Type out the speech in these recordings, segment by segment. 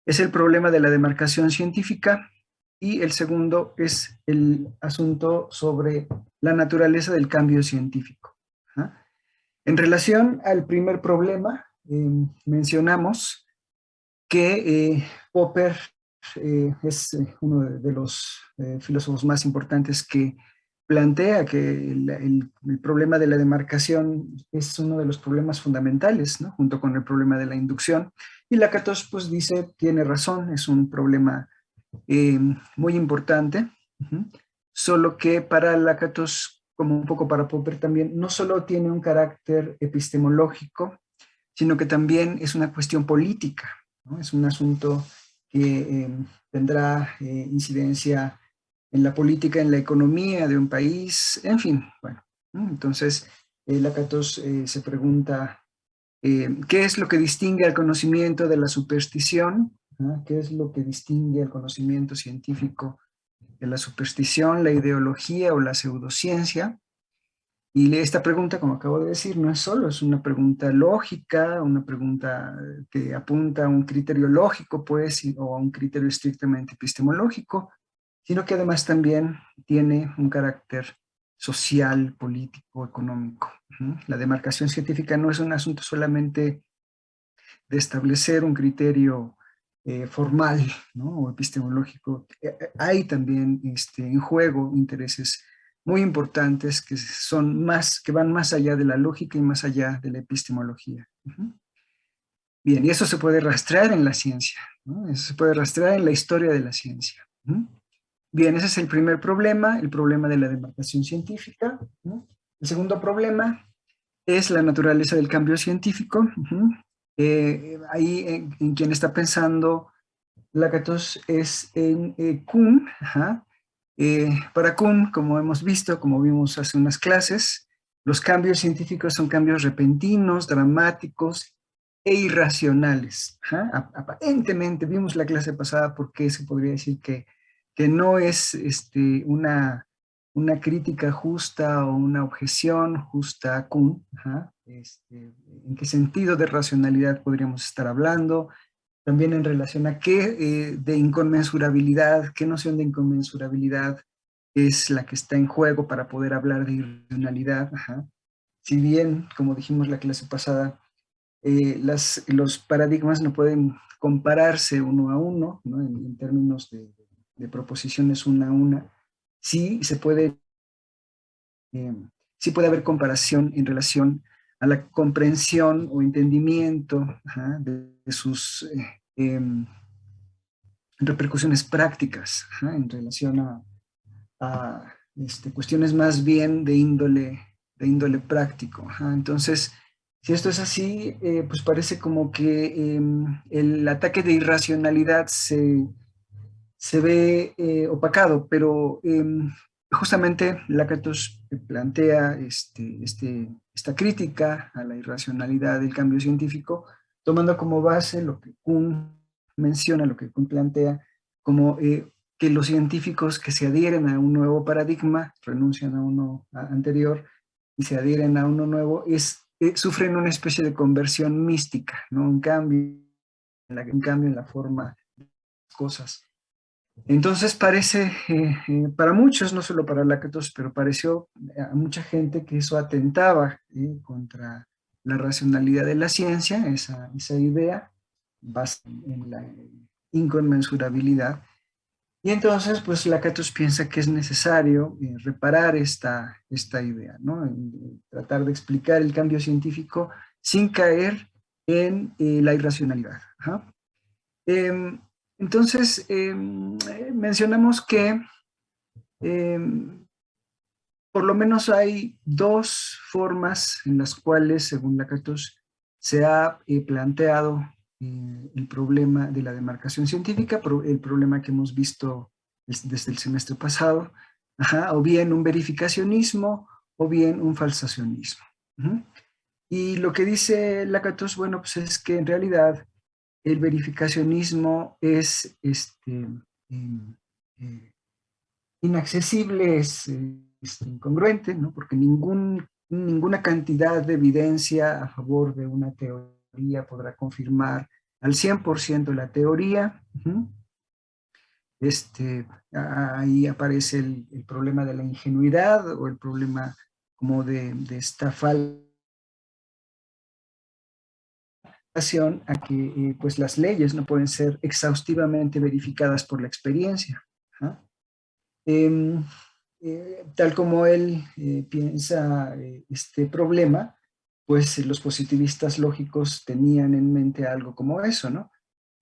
es el problema de la demarcación científica y el segundo es el asunto sobre la naturaleza del cambio científico. ¿Ah? En relación al primer problema, mencionamos que Popper es uno de los filósofos más importantes que plantea que el problema de la demarcación es uno de los problemas fundamentales, ¿no? Junto con el problema de la inducción. Y Lakatos pues dice, tiene razón, es un problema eh, muy importante, solo que para Lakatos, como un poco para Popper también, no solo tiene un carácter epistemológico, sino que también es una cuestión política, ¿no? Es un asunto que tendrá incidencia en la política, en la economía de un país, en fin, bueno, ¿no? Entonces, Lakatos se pregunta, ¿qué es lo que distingue al conocimiento de la superstición? ¿Ah? ¿Qué es lo que distingue al conocimiento científico de la superstición, la ideología o la pseudociencia? Y esta pregunta, como acabo de decir, no es solo, es una pregunta lógica, una pregunta que apunta a un criterio lógico, pues, o a un criterio estrictamente epistemológico, sino que además también tiene un carácter social, político, económico. La demarcación científica no es un asunto solamente de establecer un criterio formal, ¿no? O epistemológico. Hay también en juego intereses muy importantes que son más, que van más allá de la lógica y más allá de la epistemología. Bien, y eso se puede rastrear en la ciencia, ¿no? Eso se puede rastrear en la historia de la ciencia. Bien, ese es el primer problema, el problema de la demarcación científica, ¿no? El segundo problema es la naturaleza del cambio científico. Ahí en quien está pensando Lakatos es en Kuhn. Para Kuhn, como hemos visto, como vimos hace unas clases, los cambios científicos son cambios repentinos, dramáticos e irracionales. Aparentemente, vimos la clase pasada porque se podría decir que no es una crítica justa o una objeción justa a Kuhn. ¿En qué sentido de racionalidad podríamos estar hablando? También en relación a qué de inconmensurabilidad, qué noción de inconmensurabilidad es la que está en juego para poder hablar de irracionalidad. Si bien, como dijimos la clase pasada, los paradigmas no pueden compararse uno a uno, ¿no? En términos de proposiciones una a una, sí se puede, eh, sí puede haber comparación en relación a la comprensión o entendimiento de sus repercusiones prácticas en relación a cuestiones más bien de índole práctico. Entonces, si esto es así, pues parece como que el ataque de irracionalidad se ve opacado, pero justamente Lakatos plantea esta crítica a la irracionalidad del cambio científico, tomando como base lo que Kuhn menciona, lo que Kuhn plantea, como que los científicos que se adhieren a un nuevo paradigma, renuncian a uno anterior y se adhieren a uno nuevo, sufren una especie de conversión mística, ¿no? Un cambio en la forma de las cosas. Entonces parece, para muchos, no solo para Lakatos, pero pareció a mucha gente que eso atentaba contra la racionalidad de la ciencia, esa idea basada en la inconmensurabilidad. Y entonces, pues Lakatos piensa que es necesario reparar esta idea, ¿no? Tratar de explicar el cambio científico sin caer en la irracionalidad. Em, entonces, mencionamos que por lo menos hay dos formas en las cuales, según Lakatos, se ha planteado el problema de la demarcación científica, el problema que hemos visto desde el semestre pasado, o bien un verificacionismo o bien un falsacionismo. Y lo que dice Lakatos, bueno, pues es que en realidad el verificacionismo es eh, inaccesible, es incongruente, ¿no? Porque ninguna cantidad de evidencia a favor de una teoría podrá confirmar al 100% la teoría. Ahí aparece el problema de la ingenuidad o el problema como de esta falta a que pues las leyes no pueden ser exhaustivamente verificadas por la experiencia. ¿Ah? Em, Tal como él piensa este problema, pues los positivistas lógicos tenían en mente algo como eso, ¿no?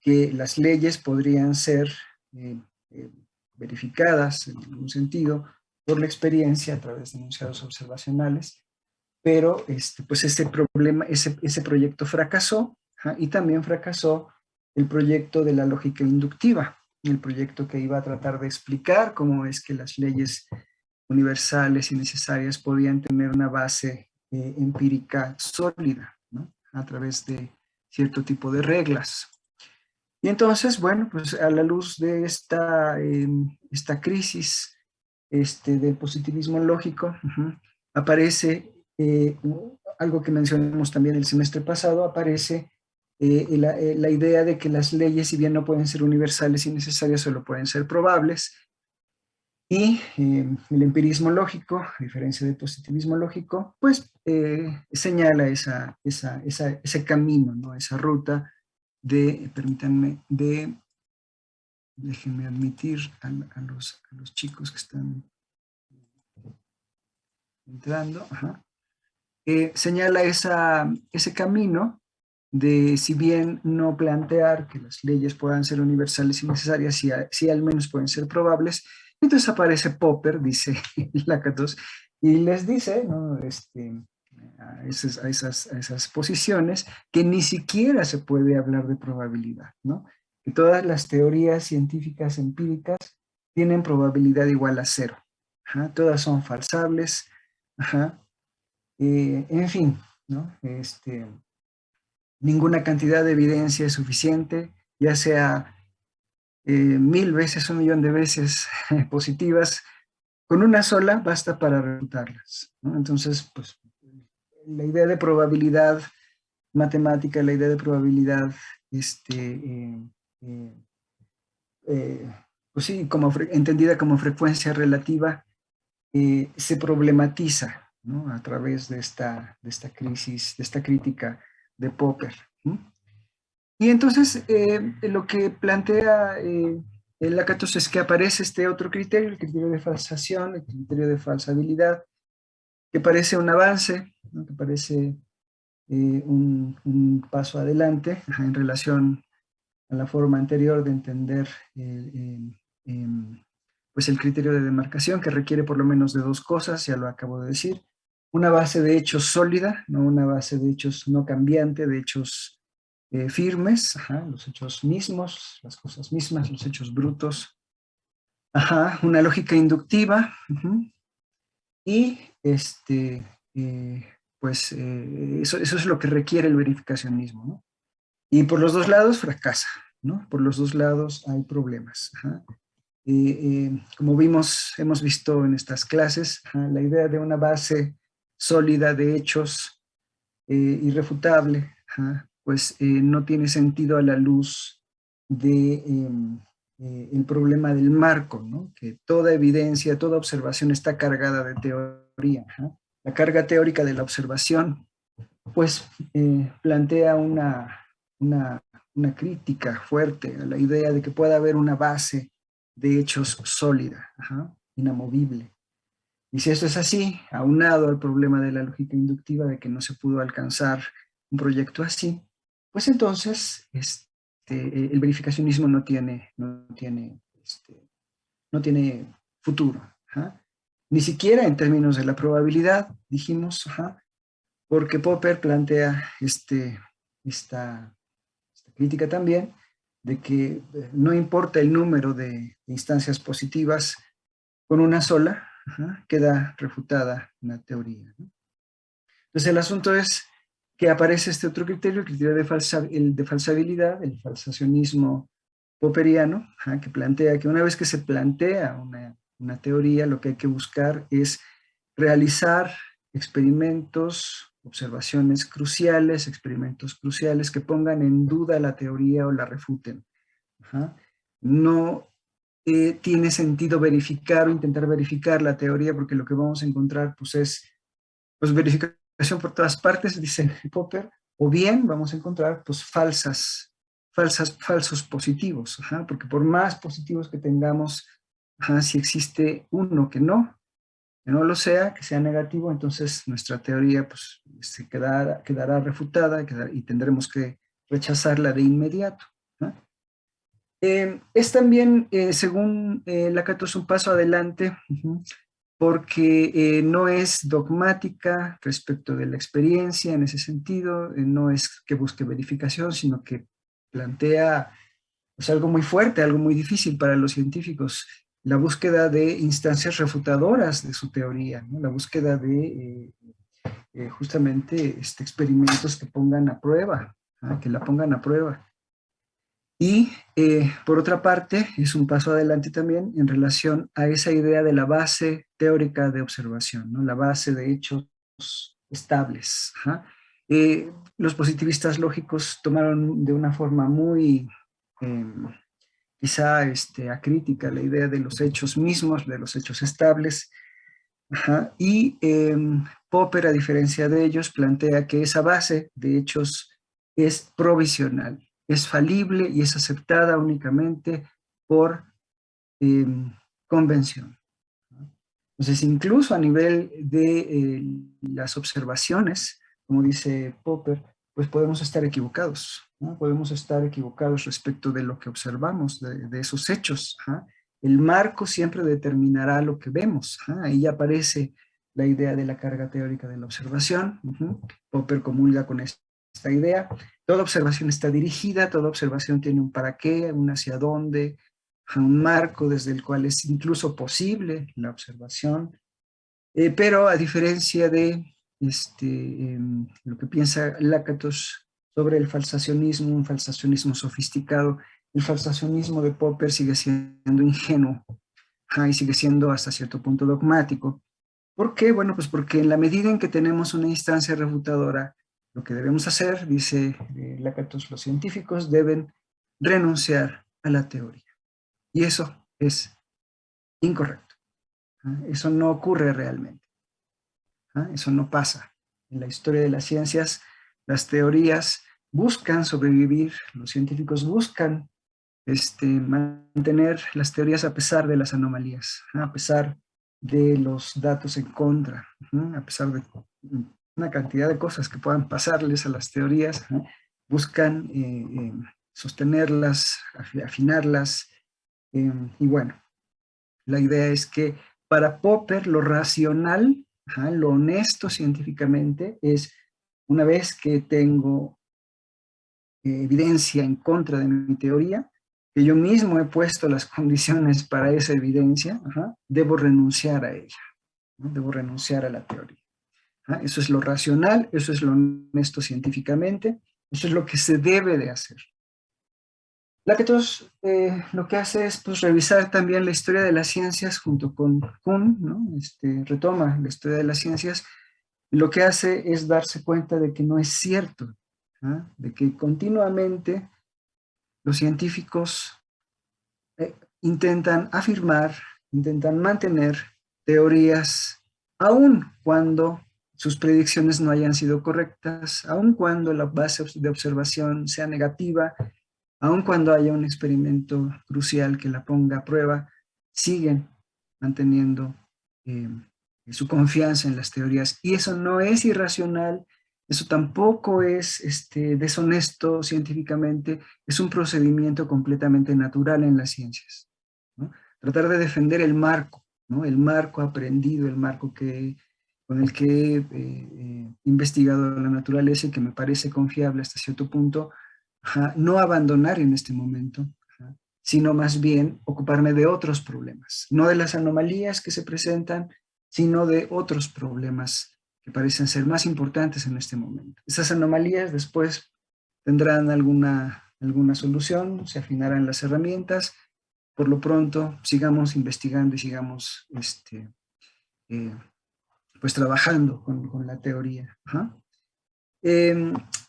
Que las leyes podrían ser eh, eh, verificadas en algún sentido por la experiencia a través de enunciados observacionales, pero pues ese problema, ese proyecto fracasó. Ajá, y también fracasó el proyecto de la lógica inductiva, el proyecto que iba a tratar de explicar cómo es que las leyes universales y necesarias podían tener una base empírica sólida, ¿no? A través de cierto tipo de reglas. Y entonces, bueno, pues a la luz de esta crisis del positivismo lógico, aparece algo que mencionamos también el semestre pasado, aparece la idea de que las leyes, si bien no pueden ser universales y necesarias, solo pueden ser probables. Y el empirismo lógico, a diferencia del positivismo lógico, pues señala ese camino, ¿no? Esa ruta permítanme, déjenme admitir a los chicos que están entrando, señala ese camino de, si bien no plantear que las leyes puedan ser universales y necesarias, si al menos pueden ser probables. Entonces aparece Popper, dice Lakatos, y les dice, ¿no? A esas posiciones que ni siquiera se puede hablar de probabilidad, ¿no? Que todas las teorías científicas empíricas tienen probabilidad igual a cero. Ajá, todas son falsables. Ajá, en fin, ¿no? Ninguna cantidad de evidencia es suficiente, ya sea 1000 veces, 1 millón de veces positivas, con una sola basta para refutarlas, ¿no? Entonces, pues, la idea de probabilidad matemática, la idea de probabilidad, eh, pues sí, entendida como frecuencia relativa, se problematiza, ¿no? A través de esta crisis, de esta crítica de Popper, ¿no? Y entonces lo que plantea el Lakatos es que aparece este otro criterio, el criterio de falsación, el criterio de falsabilidad, que parece un avance, ¿no? Que parece un paso adelante en relación a la forma anterior de entender pues el criterio de demarcación, que requiere por lo menos de dos cosas, ya lo acabo de decir: una base de hechos sólida, no una base de hechos no cambiante, de hechos firmes, los hechos mismos, las cosas mismas, los hechos brutos, una lógica inductiva, y pues eso es lo que requiere el verificacionismo, ¿no? Y por los dos lados fracasa, ¿no? Por los dos lados hay problemas. Como hemos visto en estas clases, la idea de una base sólida de hechos irrefutable, pues no tiene sentido a la luz de el problema del marco, ¿no? Que toda evidencia, toda observación está cargada de teoría. La carga teórica de la observación, pues plantea una, una crítica fuerte a la idea de que pueda haber una base de hechos sólida, inamovible. Y si esto es así, aunado al problema de la lógica inductiva de que no se pudo alcanzar un proyecto así, pues entonces el verificacionismo no tiene futuro. Ni siquiera en términos de la probabilidad, dijimos, porque Popper plantea esta crítica también de que no importa el número de instancias positivas, con una sola queda refutada una teoría, ¿no? Entonces el asunto es que aparece este otro criterio, el criterio el de falsabilidad, el falsacionismo popperiano, que plantea que una vez que se plantea una teoría, lo que hay que buscar es realizar experimentos observaciones cruciales, experimentos cruciales que pongan en duda la teoría o la refuten. Ajá. No tiene sentido verificar o intentar verificar la teoría, porque lo que vamos a encontrar pues, es pues, verificación por todas partes, dice Popper, o bien vamos a encontrar pues, falsos positivos, ajá, porque por más positivos que tengamos, ajá, si existe uno que no lo sea, que sea negativo, entonces nuestra teoría pues, quedará refutada y tendremos que rechazarla de inmediato, ¿no? Es también, según Lakatos, un paso adelante, porque no es dogmática respecto de la experiencia en ese sentido, no es que busque verificación, sino que plantea pues, algo muy fuerte, algo muy difícil para los científicos, la búsqueda de instancias refutadoras de su teoría, ¿no? La búsqueda de justamente experimentos que pongan a prueba, ¿no? Que la pongan a prueba. Y por otra parte, es un paso adelante también en relación a esa idea de la base teórica de observación, ¿no? La base de hechos estables. ¿Ja? Los positivistas lógicos tomaron de una forma muy eh, quizá acrítica la idea de los hechos mismos, de los hechos estables. Ajá. Y Popper, a diferencia de ellos, plantea que esa base de hechos es provisional, es falible y es aceptada únicamente por eh, convención. Entonces, incluso a nivel de las observaciones, como dice Popper, pues podemos estar equivocados, ¿no? Podemos estar equivocados respecto de lo que observamos, de esos hechos. ¿Ja? El marco siempre determinará lo que vemos. ¿Ja? Ahí aparece la idea de la carga teórica de la observación. Popper comulga con esta idea. Toda observación está dirigida, toda observación tiene un para qué, un hacia dónde, a un marco desde el cual es incluso posible la observación, pero a diferencia de lo que piensa Lakatos sobre el falsacionismo, un falsacionismo sofisticado, el falsacionismo de Popper sigue siendo ingenuo y sigue siendo hasta cierto punto dogmático. ¿Por qué? Bueno, pues porque en la medida en que tenemos una instancia refutadora, lo que debemos hacer, dice Lakatos, los científicos deben renunciar a la teoría. Y eso es incorrecto. Eso no ocurre realmente. Eso no pasa. En la historia de las ciencias, las teorías buscan sobrevivir, los científicos buscan mantener las teorías a pesar de las anomalías, a pesar de los datos en contra, a pesar de una cantidad de cosas que puedan pasarles a las teorías, buscan sostenerlas, afinarlas, y bueno, la idea es que para Popper lo racional, lo honesto científicamente, es una vez que tengo evidencia en contra de mi teoría, que yo mismo he puesto las condiciones para esa evidencia, debo renunciar a ella, ¿no? Debo renunciar a la teoría. Eso es lo racional, eso es lo honesto científicamente, eso es lo que se debe de hacer. Lakatos lo que hace es pues, revisar también la historia de las ciencias junto con Kuhn, ¿no? Retoma la historia de las ciencias, y lo que hace es darse cuenta de que no es cierto, de que continuamente los científicos intentan afirmar, intentan mantener teorías, aun cuando sus predicciones no hayan sido correctas, aun cuando la base de observación sea negativa, aun cuando haya un experimento crucial que la ponga a prueba, siguen manteniendo eh, su confianza en las teorías. Y eso no es irracional, eso tampoco es deshonesto científicamente, es un procedimiento completamente natural en las ciencias, ¿no? Tratar de defender el marco, ¿no? El marco aprendido, el marco con el que he investigado la naturaleza y que me parece confiable hasta cierto punto, no abandonar en este momento, sino más bien ocuparme de otros problemas, no de las anomalías que se presentan, sino de otros problemas que parecen ser más importantes en este momento. Esas anomalías después tendrán alguna solución, se afinarán las herramientas. Por lo pronto, sigamos investigando y sigamos pues trabajando con la teoría.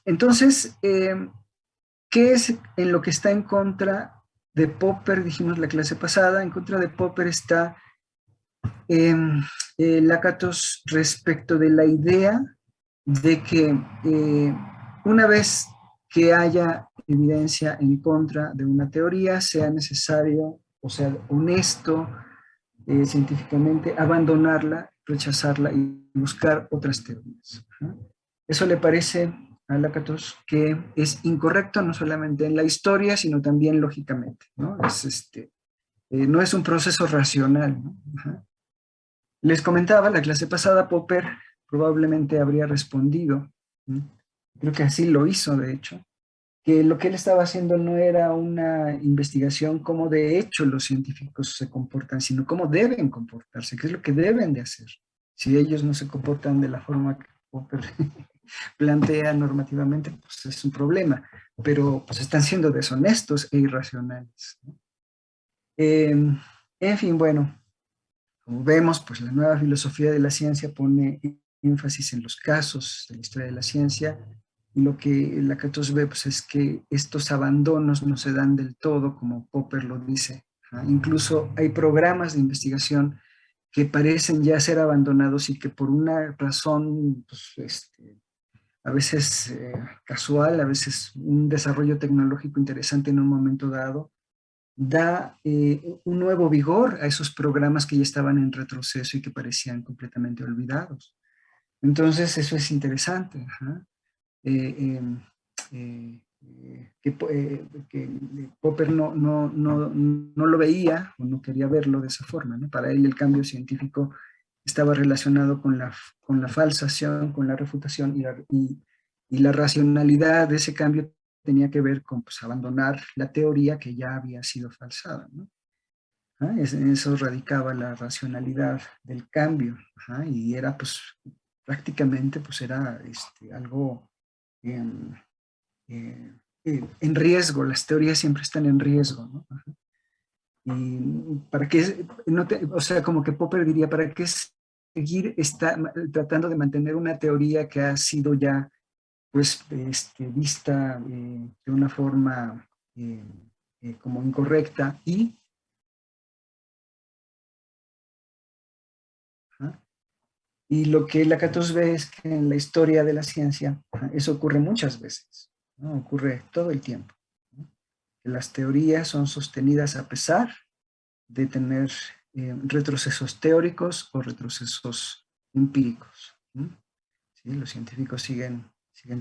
Entonces, ¿qué es en lo que está en contra de Popper? Dijimos la clase pasada, en contra de Popper está Lakatos respecto de la idea de que una vez que haya evidencia en contra de una teoría, sea necesario, o sea, honesto científicamente, abandonarla, rechazarla y buscar otras teorías. ¿No? Eso le parece a Lakatos que es incorrecto no solamente en la historia, sino también lógicamente. ¿No? No es un proceso racional. ¿No? Les comentaba, la clase pasada Popper probablemente habría respondido, ¿sí? Creo que así lo hizo de hecho, que lo que él estaba haciendo no era una investigación cómo de hecho los científicos se comportan, sino cómo deben comportarse, qué es lo que deben de hacer. Si ellos no se comportan de la forma que Popper plantea normativamente, pues es un problema, pero pues están siendo deshonestos e irracionales. ¿No? En fin, bueno, como vemos, pues la nueva filosofía de la ciencia pone énfasis en los casos de la historia de la ciencia y lo que Lakatos ve pues, es que estos abandonos no se dan del todo, como Popper lo dice. ¿Ah? Incluso hay programas de investigación que parecen ya ser abandonados y que por una razón pues, a veces casual, a veces un desarrollo tecnológico interesante en un momento dado, da un nuevo vigor a esos programas que ya estaban en retroceso y que parecían completamente olvidados. Entonces, eso es interesante. Ajá. Eh, que Popper no lo veía o no quería verlo de esa forma. ¿No? Para él el cambio científico estaba relacionado con la falsación, con la refutación y la racionalidad de ese cambio tenía que ver con pues, abandonar la teoría que ya había sido falsada. ¿No? En eso radicaba la racionalidad del cambio. Ajá, y era pues prácticamente pues era algo em, en riesgo, las teorías siempre están en riesgo, ¿no? Ajá. Y para qué, o sea, como que Popper diría, ¿para qué seguir tratando de mantener una teoría que ha sido ya pues vista de una forma como incorrecta ¿ah? Y lo que Lakatos ve es que en la historia de la ciencia eso ocurre muchas veces, ¿no? Ocurre todo el tiempo. ¿No? Que las teorías son sostenidas a pesar de tener retrocesos teóricos o retrocesos empíricos. ¿No? ¿Sí? Los científicos siguen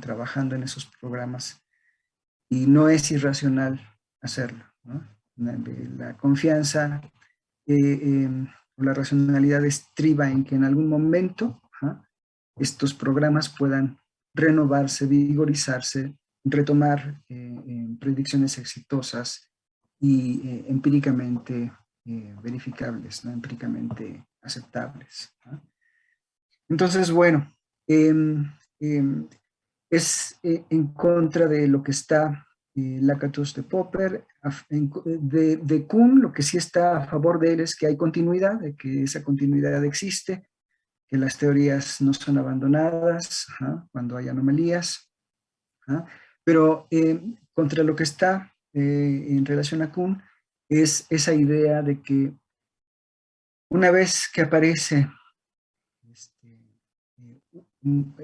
trabajando en esos programas y no es irracional hacerlo. ¿No? La confianza o la racionalidad estriba en que en algún momento estos programas puedan renovarse, vigorizarse, retomar predicciones exitosas y empíricamente verificables, ¿no? Empíricamente aceptables. ¿No? Entonces, bueno, eh, eh, es en contra de lo que está Lakatos de Popper, de Kuhn, lo que sí está a favor de él es que hay continuidad, de que esa continuidad existe, que las teorías no son abandonadas cuando hay anomalías, pero contra lo que está en relación a Kuhn es esa idea de que una vez que aparece este, un,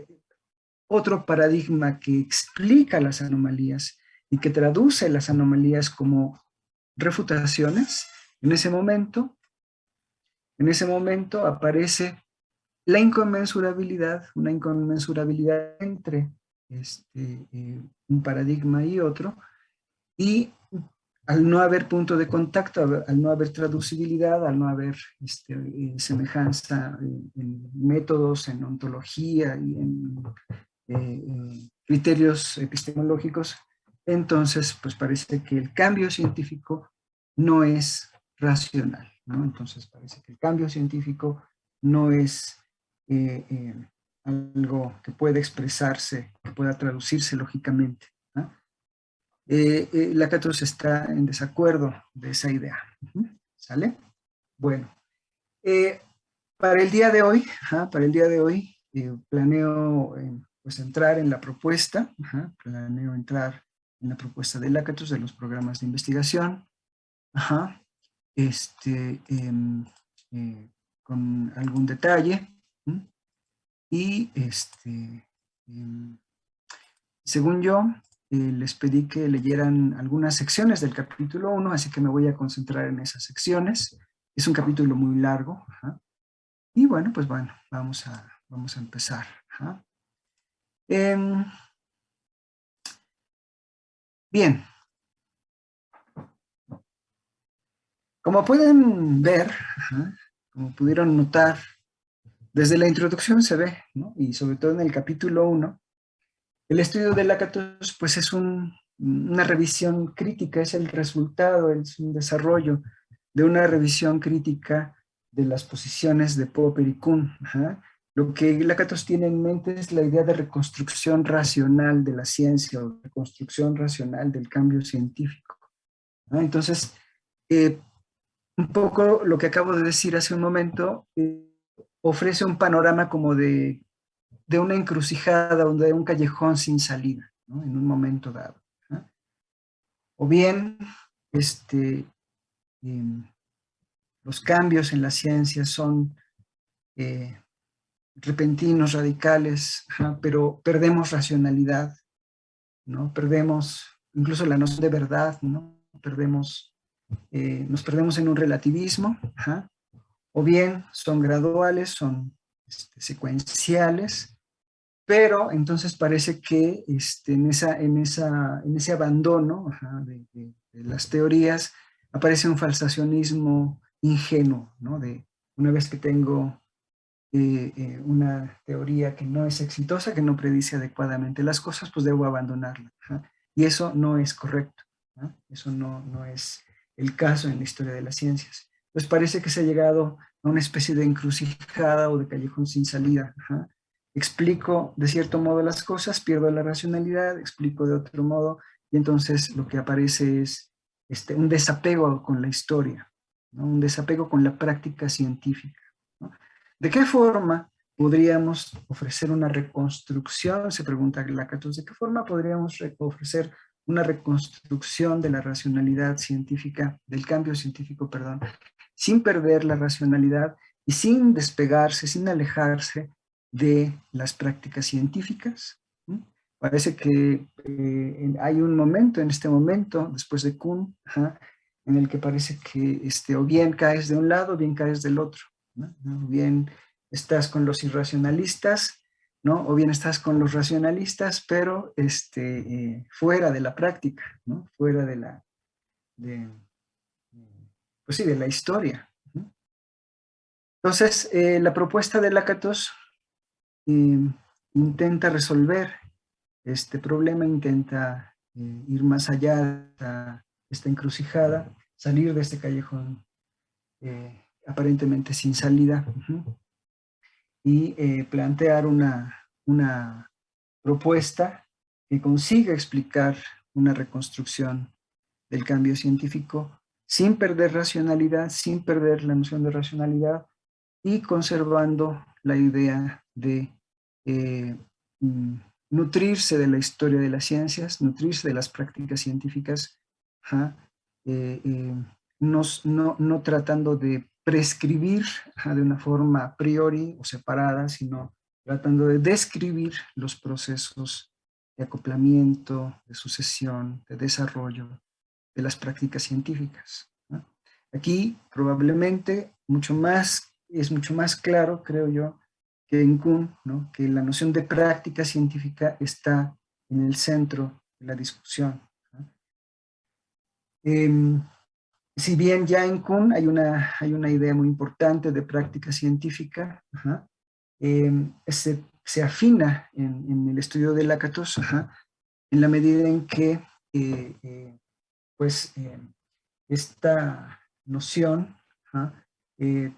otro paradigma que explica las anomalías y que traduce las anomalías como refutaciones, en ese momento aparece la inconmensurabilidad, una inconmensurabilidad entre un paradigma y otro, y al no haber punto de contacto, al no haber traducibilidad, al no haber semejanza en métodos, en ontología y en criterios epistemológicos, entonces pues parece que el cambio científico no es racional, ¿no? Entonces parece que el cambio científico no es algo que pueda expresarse, que pueda traducirse lógicamente. ¿No? Lakatos está en desacuerdo de esa idea. ¿Sale? Bueno, para el día de hoy, planeo pues entrar en la propuesta, planeo entrar en la propuesta de Lakatos de los programas de investigación, con algún detalle, y según yo, les pedí que leyeran algunas secciones del capítulo 1, así que me voy a concentrar en esas secciones. Es un capítulo muy largo, y bueno, pues bueno, vamos a empezar. Bien, como pueden ver, como pudieron notar, desde la introducción se ve, ¿no? Y sobre todo en el capítulo 1, el estudio de Lakatos pues es una revisión crítica, es el resultado, es un desarrollo de una revisión crítica de las posiciones de Popper y Kuhn. Lo que Lakatos tiene en mente es la idea de reconstrucción racional de la ciencia o reconstrucción racional del cambio científico. Entonces, un poco lo que acabo de decir hace un momento ofrece un panorama como de una encrucijada o de un callejón sin salida, ¿no? En un momento dado, ¿no? O bien, los cambios en la ciencia son repentinos, radicales, pero perdemos racionalidad, ¿no? Perdemos incluso la noción de verdad, ¿no? Nos perdemos en un relativismo, o bien son graduales, son secuenciales, pero entonces parece que en ese abandono de las teorías aparece un falsacionismo ingenuo, ¿no? De una vez que tengo una teoría que no es exitosa, que no predice adecuadamente las cosas, pues debo abandonarla. Y eso no es correcto, ¿no? Eso no es el caso en la historia de las ciencias. Pues parece que se ha llegado a una especie de encrucijada o de callejón sin salida. Explico de cierto modo las cosas, pierdo la racionalidad, explico de otro modo, y entonces lo que aparece es un desapego con la historia, ¿no? Un desapego con la práctica científica, ¿no? ¿De qué forma podríamos ofrecer una reconstrucción? Se pregunta Lakatos, ¿de qué forma podríamos ofrecer una reconstrucción de la racionalidad científica, del cambio científico, perdón, sin perder la racionalidad y sin despegarse, sin alejarse de las prácticas científicas? Parece que hay un momento, en este momento, después de Kuhn, en el que parece que o bien caes de un lado, o bien caes del otro, ¿no? O bien estás con los irracionalistas, ¿no? O bien estás con los racionalistas, pero fuera de la práctica, ¿no? Fuera pues sí, de la historia, ¿no? Entonces, la propuesta de Lakatos intenta resolver este problema, intenta ir más allá de esta encrucijada, salir de este callejón aparentemente sin salida, y plantear una propuesta que consiga explicar una reconstrucción del cambio científico sin perder racionalidad, sin perder la noción de racionalidad y conservando la idea de mm, nutrirse de la historia de las ciencias, nutrirse de las prácticas científicas, eh, eh, no tratando de prescribir de una forma a priori o separada, sino tratando de describir los procesos de acoplamiento, de sucesión, de desarrollo de las prácticas científicas, ¿no? Aquí probablemente es mucho más claro, creo yo, que en Kuhn, ¿no? Que la noción de práctica científica está en el centro de la discusión, ¿no? Si bien ya en Kuhn hay una idea muy importante de práctica científica, se afina en el estudio de Lakatos, en la medida en que pues esta noción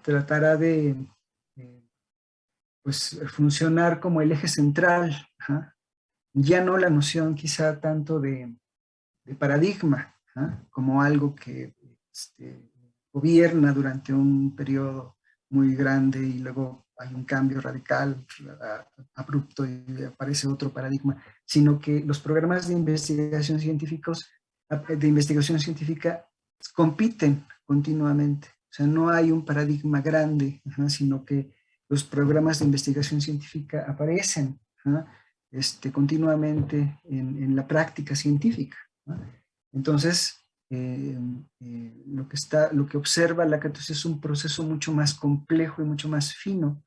tratará de pues, funcionar como el eje central, ya no la noción quizá tanto de paradigma, como algo que gobierna durante un periodo muy grande y luego hay un cambio radical, abrupto, y aparece otro paradigma, sino que los programas de investigación científica compiten continuamente. O sea, no hay un paradigma grande, sino que los programas de investigación científica aparecen continuamente en la práctica científica. Entonces, lo que observa Lakatos es un proceso mucho más complejo y mucho más fino,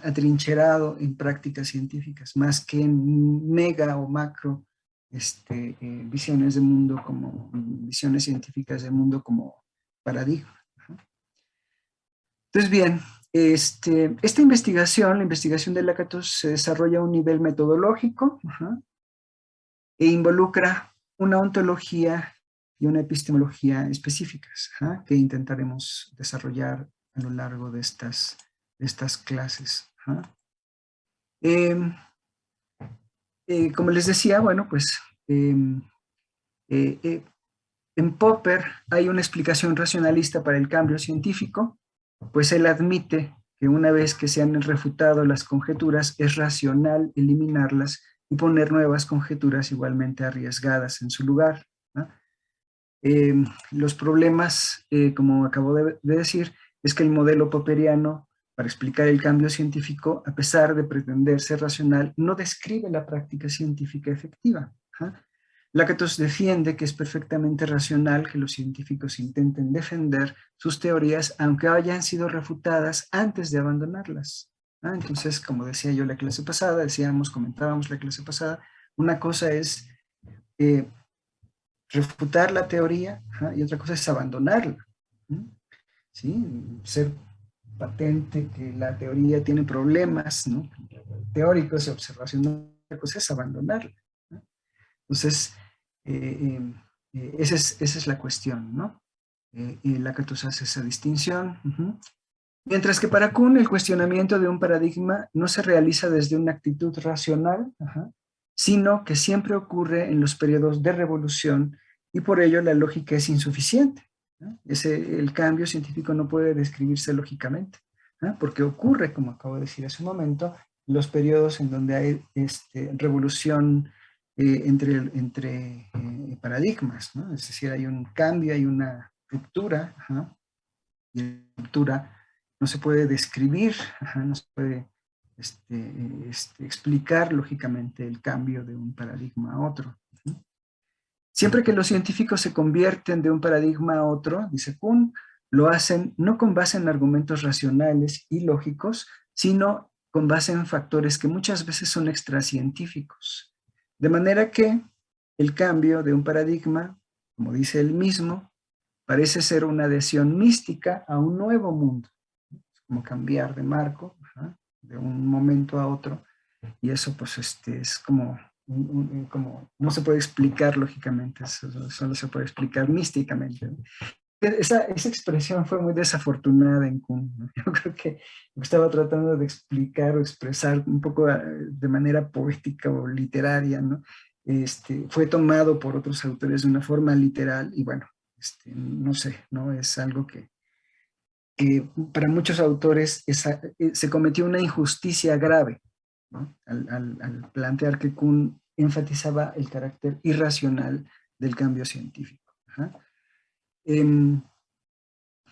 atrincherado en prácticas científicas, más que en mega o macro visiones de mundo, como visiones científicas de mundo como paradigma. Entonces, bien, esta investigación, la investigación de Lakatos, se desarrolla a un nivel metodológico e involucra una ontología y una epistemología específicas que intentaremos desarrollar a lo largo de estas clases. Como les decía, bueno, pues en Popper hay una explicación racionalista para el cambio científico, pues él admite que una vez que se han refutado las conjeturas, es racional eliminarlas y poner nuevas conjeturas igualmente arriesgadas en su lugar. Los problemas, como acabo de decir, es que el modelo popperiano, para explicar el cambio científico, a pesar de pretender ser racional, no describe la práctica científica efectiva. Lakatos defiende que es perfectamente racional que los científicos intenten defender sus teorías, aunque hayan sido refutadas antes de abandonarlas. Entonces, como decía yo la clase pasada, comentábamos la clase pasada, una cosa es refutar la teoría y otra cosa es abandonarla. ¿Sí? Ser patente que la teoría tiene problemas, ¿no? Teóricos y observacionales, otra cosa es abandonarla. Entonces, esa es la cuestión, ¿no? Lakatos hace esa distinción. Mientras que para Kuhn el cuestionamiento de un paradigma no se realiza desde una actitud racional, sino que siempre ocurre en los periodos de revolución y por ello la lógica es insuficiente. El cambio científico no puede describirse lógicamente, porque ocurre, como acabo de decir hace un momento, los periodos en donde hay revolución entre paradigmas, ¿no? Es decir, hay un cambio, hay una ruptura, y la ruptura no se puede describir, no se puede explicar lógicamente el cambio de un paradigma a otro. Siempre que los científicos se convierten de un paradigma a otro, dice Kuhn, lo hacen no con base en argumentos racionales y lógicos, sino con base en factores que muchas veces son extracientíficos. De manera que el cambio de un paradigma, como dice él mismo, parece ser una adhesión mística a un nuevo mundo, como cambiar de marco, de un momento a otro, y eso pues es como no se puede explicar lógicamente, solo se puede explicar místicamente, ¿no? Esa expresión fue muy desafortunada en Kuhn, ¿no? Yo creo que estaba tratando de explicar o expresar un poco de manera poética o literaria, ¿no? Fue tomado por otros autores de una forma literal y bueno, no sé, ¿no? Es algo que para muchos autores se cometió una injusticia grave, ¿no? Al plantear que Kuhn enfatizaba el carácter irracional del cambio científico.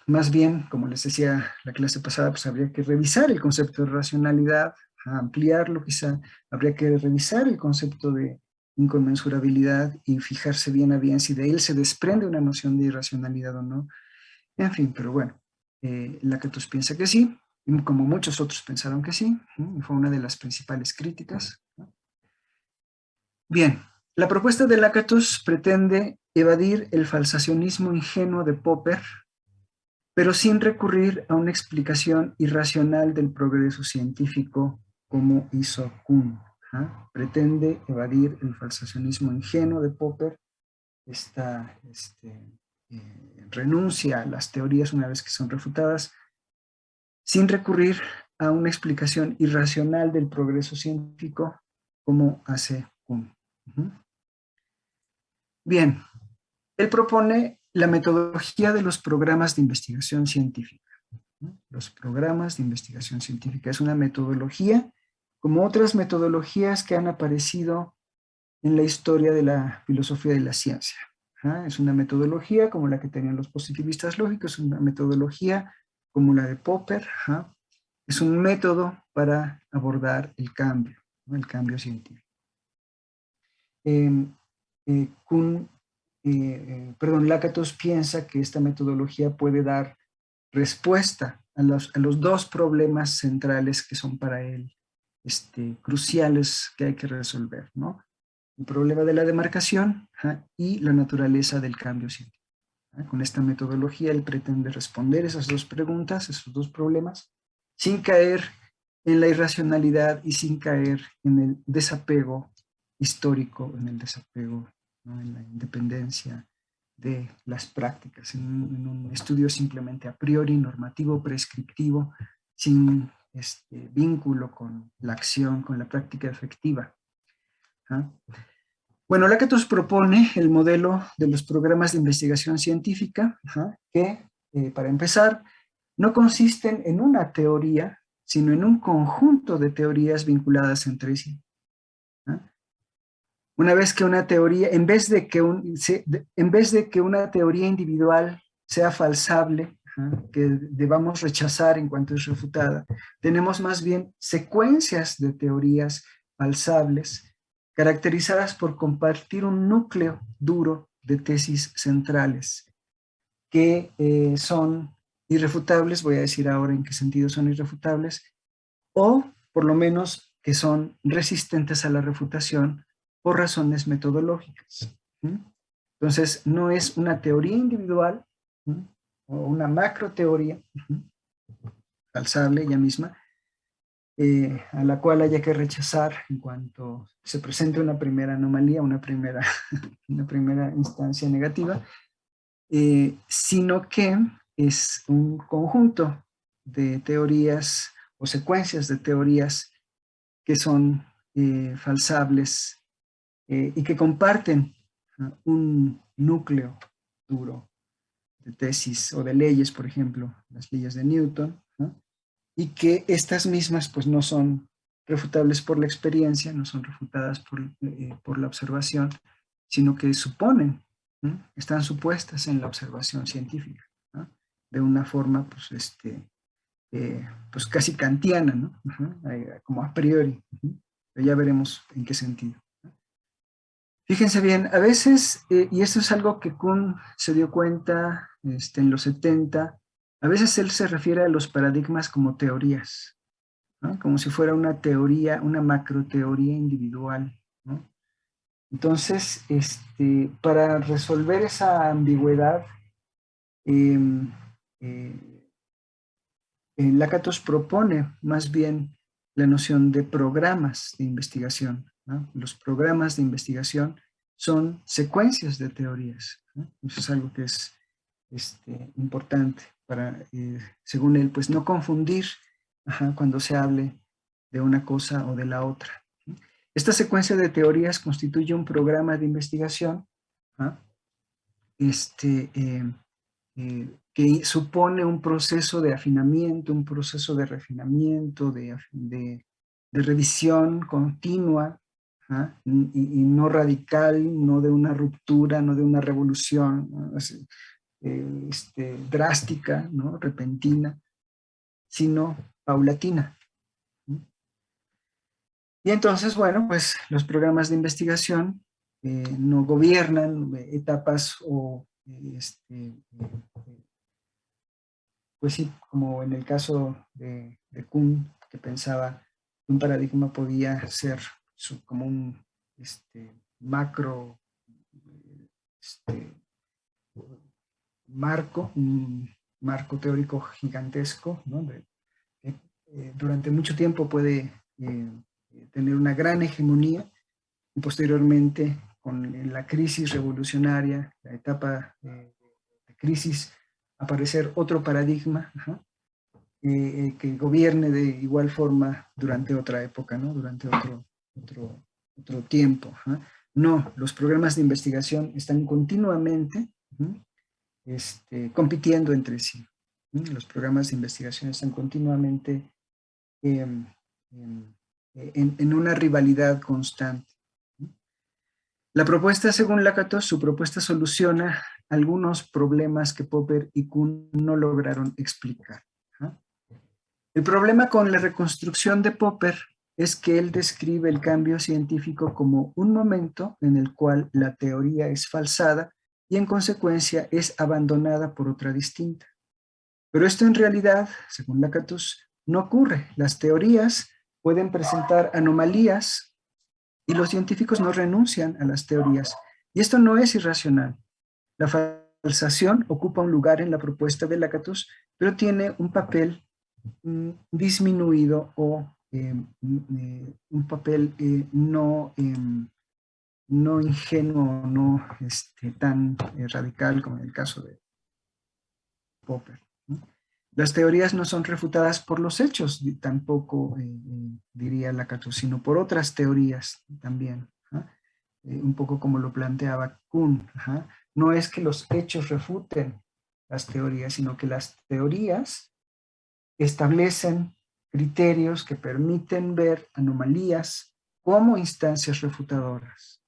Más bien, como les decía la clase pasada, pues habría que revisar el concepto de racionalidad, ampliarlo quizá, habría que revisar el concepto de inconmensurabilidad y fijarse bien a bien si de él se desprende una noción de irracionalidad o no. En fin, pero bueno, Lakatos piensa que sí, y como muchos otros pensaron que sí, fue una de las principales críticas. Bien, la propuesta de Lakatos pretende evadir el falsacionismo ingenuo de Popper, pero sin recurrir a una explicación irracional del progreso científico como hizo Kuhn. Pretende evadir el falsacionismo ingenuo de Popper, renuncia a las teorías una vez que son refutadas, sin recurrir a una explicación irracional del progreso científico como hace Kuhn. Bien, él propone la metodología de los programas de investigación científica. ¿no? Los programas de investigación científica es una metodología, como otras metodologías que han aparecido en la historia de la filosofía de la ciencia. Es una metodología como la que tenían los positivistas lógicos, una metodología como la de Popper. Es un método para abordar el cambio, ¿no? El cambio científico. Lakatos piensa que esta metodología puede dar respuesta a los dos problemas centrales que son para él cruciales que hay que resolver, ¿no? El problema de la demarcación y la naturaleza del cambio científico. Con esta metodología él pretende responder esas dos preguntas, esos dos problemas, sin caer en la irracionalidad y sin caer en el desapego histórico, en el desapego, ¿no? En la independencia de las prácticas, en un estudio simplemente a priori, normativo, prescriptivo, sin vínculo con la acción, con la práctica efectiva. Bueno, Lakatos propone el modelo de los programas de investigación científica, que, para empezar, no consisten en una teoría, sino en un conjunto de teorías vinculadas entre sí. Una vez que una teoría, en vez de que una teoría individual sea falsable, que debamos rechazar en cuanto es refutada, tenemos más bien secuencias de teorías falsables caracterizadas por compartir un núcleo duro de tesis centrales que son irrefutables. Voy a decir ahora en qué sentido son irrefutables, o por lo menos que son resistentes a la refutación por razones metodológicas. Entonces, no es una teoría individual o una macro teoría falsable ella misma, a la cual haya que rechazar en cuanto se presente una primera anomalía, una primera instancia negativa, sino que es un conjunto de teorías o secuencias de teorías que son falsables y que comparten un núcleo duro de tesis o de leyes, por ejemplo, las leyes de Newton, y que estas mismas pues no son refutables por la experiencia, no son refutadas por la observación, sino que suponen, están supuestas en la observación científica, ¿no? De una forma pues casi kantiana, ¿no? Como a priori. Pero ya veremos en qué sentido. Fíjense bien, a veces, y esto es algo que Kuhn se dio cuenta en los 70, a veces él se refiere a los paradigmas como teorías, ¿no? Como si fuera una teoría, una macroteoría individual, ¿no? Entonces, para resolver esa ambigüedad, Lakatos propone más bien la noción de programas de investigación, ¿no? Los programas de investigación son secuencias de teorías, ¿no? Eso es algo que es importante para, según él, pues no confundir cuando se hable de una cosa o de la otra. Esta secuencia de teorías constituye un programa de investigación que supone un proceso de afinamiento, un proceso de refinamiento, de revisión continua, y no radical, no de una ruptura, no de una revolución, ¿no? Drástica, ¿no? Repentina, sino paulatina. Y entonces, bueno, pues los programas de investigación no gobiernan etapas o pues sí, como en el caso de Kuhn, que pensaba que un paradigma podía ser como un macro marco, un marco teórico gigantesco, ¿no? Durante mucho tiempo puede tener una gran hegemonía y posteriormente con la crisis revolucionaria, la etapa de crisis, aparecer otro paradigma que gobierne de igual forma durante otra época, ¿no? Durante otro tiempo. No, los programas de investigación están continuamente compitiendo entre sí. Los programas de investigación están continuamente en una rivalidad constante. La propuesta, según Lakatos, su propuesta soluciona algunos problemas que Popper y Kuhn no lograron explicar. El problema con la reconstrucción de Popper es que él describe el cambio científico como un momento en el cual la teoría es falsada y en consecuencia es abandonada por otra distinta. Pero esto en realidad, según Lakatos, no ocurre. Las teorías pueden presentar anomalías y los científicos no renuncian a las teorías. Y esto no es irracional. La falsación ocupa un lugar en la propuesta de Lakatos, pero tiene un papel disminuido o un papel no ingenuo, no tan radical como en el caso de Popper. Las teorías no son refutadas por los hechos, tampoco diría Lakatos, sino por otras teorías también. Un poco como lo planteaba Kuhn. No es que los hechos refuten las teorías, sino que las teorías establecen criterios que permiten ver anomalías como instancias refutadoras.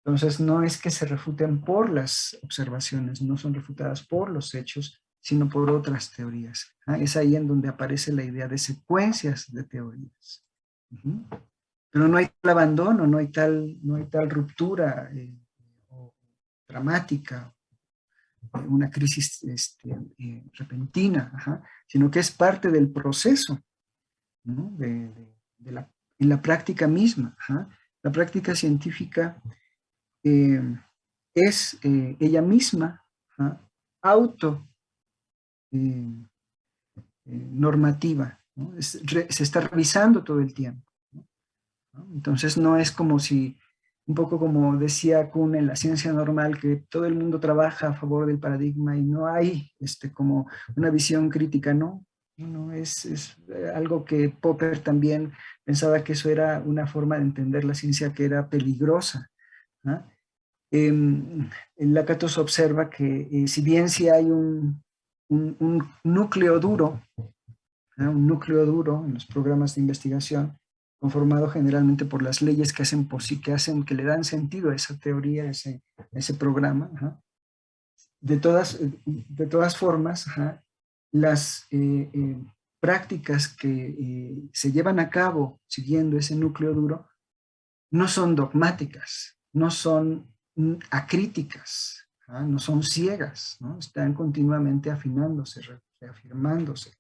Entonces, no es que se refuten por las observaciones, no son refutadas por los hechos, sino por otras teorías. Es ahí en donde aparece la idea de secuencias de teorías. Pero no hay tal abandono, no hay tal ruptura dramática, una crisis repentina, sino que es parte del proceso, ¿no? En la práctica misma. La práctica científica es ella misma auto normativa, ¿no? Se está revisando todo el tiempo, ¿no? Entonces no es como si, un poco como decía Kuhn en la ciencia normal, que todo el mundo trabaja a favor del paradigma y no hay como una visión crítica, ¿no? No, es algo que Popper también pensaba que eso era una forma de entender la ciencia que era peligrosa. Lakatos observa que si bien sí hay un núcleo duro, un núcleo duro en los programas de investigación, conformado generalmente por las leyes que que le dan sentido a esa teoría, a ese programa. De todas formas, las prácticas que se llevan a cabo siguiendo ese núcleo duro no son dogmáticas, no son acríticas, no son ciegas, ¿no? Están continuamente afinándose, reafirmándose.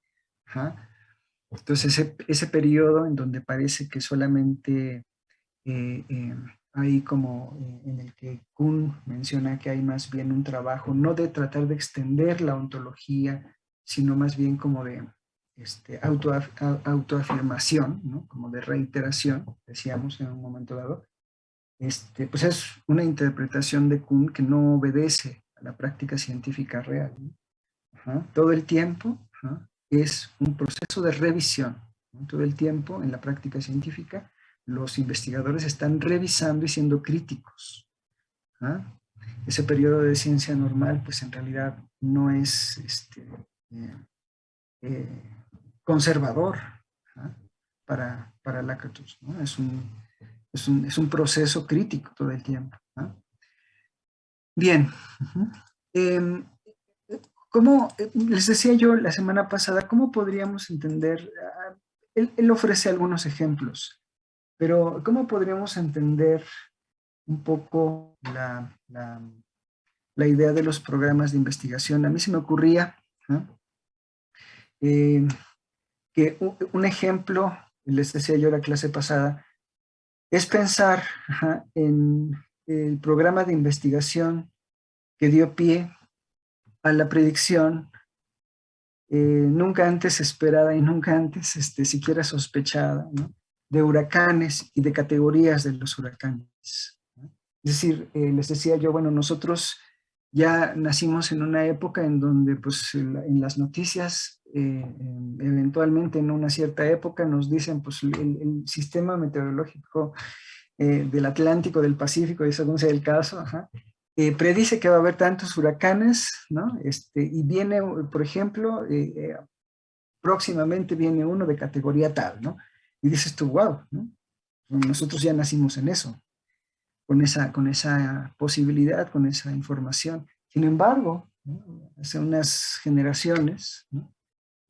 Entonces ese periodo en donde parece que solamente hay como en el que Kuhn menciona que hay más bien un trabajo no de tratar de extender la ontología, sino más bien como de autoafirmación, ¿no? Como de reiteración, decíamos en un momento dado. Pues es una interpretación de Kuhn que no obedece a la práctica científica real, ¿no? Todo el tiempo es un proceso de revisión, ¿no? Todo el tiempo en la práctica científica los investigadores están revisando y siendo críticos. Ese periodo de ciencia normal pues en realidad no es conservador para Lakatos, ¿no? Es un proceso crítico todo el tiempo. Bien. ¿Cómo, les decía yo la semana pasada, cómo podríamos entender, él ofrece algunos ejemplos, pero cómo podríamos entender un poco la idea de los programas de investigación? A mí se me ocurría que un ejemplo, les decía yo la clase pasada, es pensar en el programa de investigación que dio pie a la predicción nunca antes esperada y nunca antes siquiera sospechada, ¿no? De huracanes y de categorías de los huracanes, ¿no? Es decir, les decía yo, bueno, nosotros ya nacimos en una época en donde pues en las noticias eventualmente en una cierta época nos dicen pues el sistema meteorológico del Atlántico, del Pacífico, y según sea el caso, predice que va a haber tantos huracanes, ¿no? Y viene, por ejemplo, próximamente viene uno de categoría tal, ¿no? Y dices tú, wow, ¿no? Nosotros ya nacimos en eso, con esa posibilidad, con esa información. Sin embargo, ¿no? Hace unas generaciones, ¿no?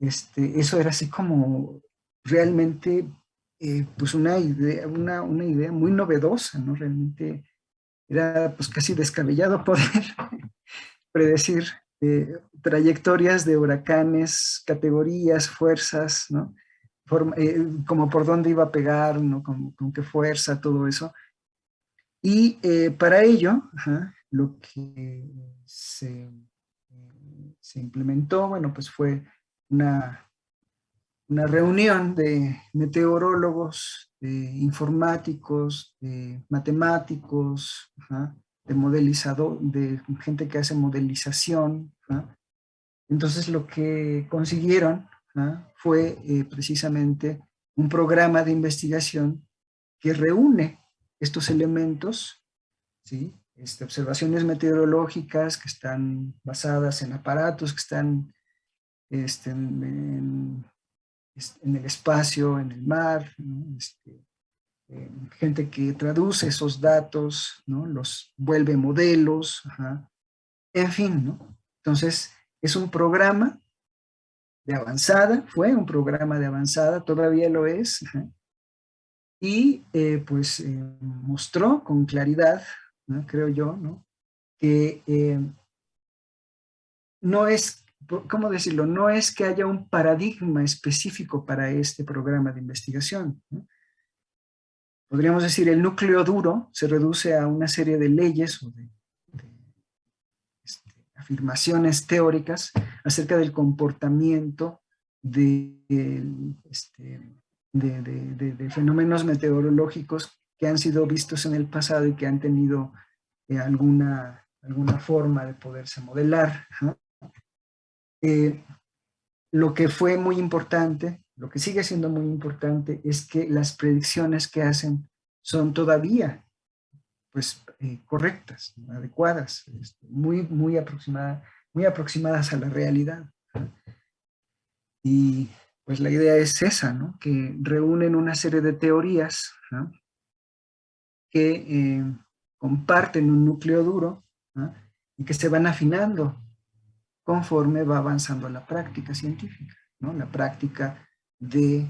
Eso era así como realmente, pues una idea muy novedosa, ¿no? Realmente era pues casi descabellado poder predecir trayectorias de huracanes, categorías, fuerzas, ¿no? Como por dónde iba a pegar, ¿no? Con qué fuerza, todo eso. Y para ello, ajá, lo que se implementó, bueno, pues fue una, una reunión de meteorólogos, de informáticos, de matemáticos, ajá, de modelizador, de gente que hace modelización. Ajá. Entonces lo que consiguieron, ajá, fue precisamente un programa de investigación que reúne estos elementos, ¿sí? Observaciones meteorológicas que están basadas en aparatos que están en el espacio, en el mar, ¿no? Gente que traduce esos datos, ¿no? Los vuelve modelos, ajá. En fin, ¿no? Entonces, es un programa de avanzada, fue un programa de avanzada, todavía lo es, ajá. Y pues mostró con claridad, ¿no? Creo yo, ¿no? Que no es, ¿cómo decirlo? No es que haya un paradigma específico para este programa de investigación, ¿no? Podríamos decir, el núcleo duro se reduce a una serie de leyes o de, afirmaciones teóricas acerca del comportamiento de, de fenómenos meteorológicos que han sido vistos en el pasado y que han tenido alguna forma de poderse modelar, ¿no? Eh, lo que fue muy importante, lo que sigue siendo muy importante, es que las predicciones que hacen son todavía pues, correctas, adecuadas, muy aproximadas a la realidad. Y pues la idea es esa, ¿no? Que reúnen una serie de teorías, ¿no? Que comparten un núcleo duro, ¿no? Y que se van afinando conforme va avanzando la práctica científica, ¿no? La práctica de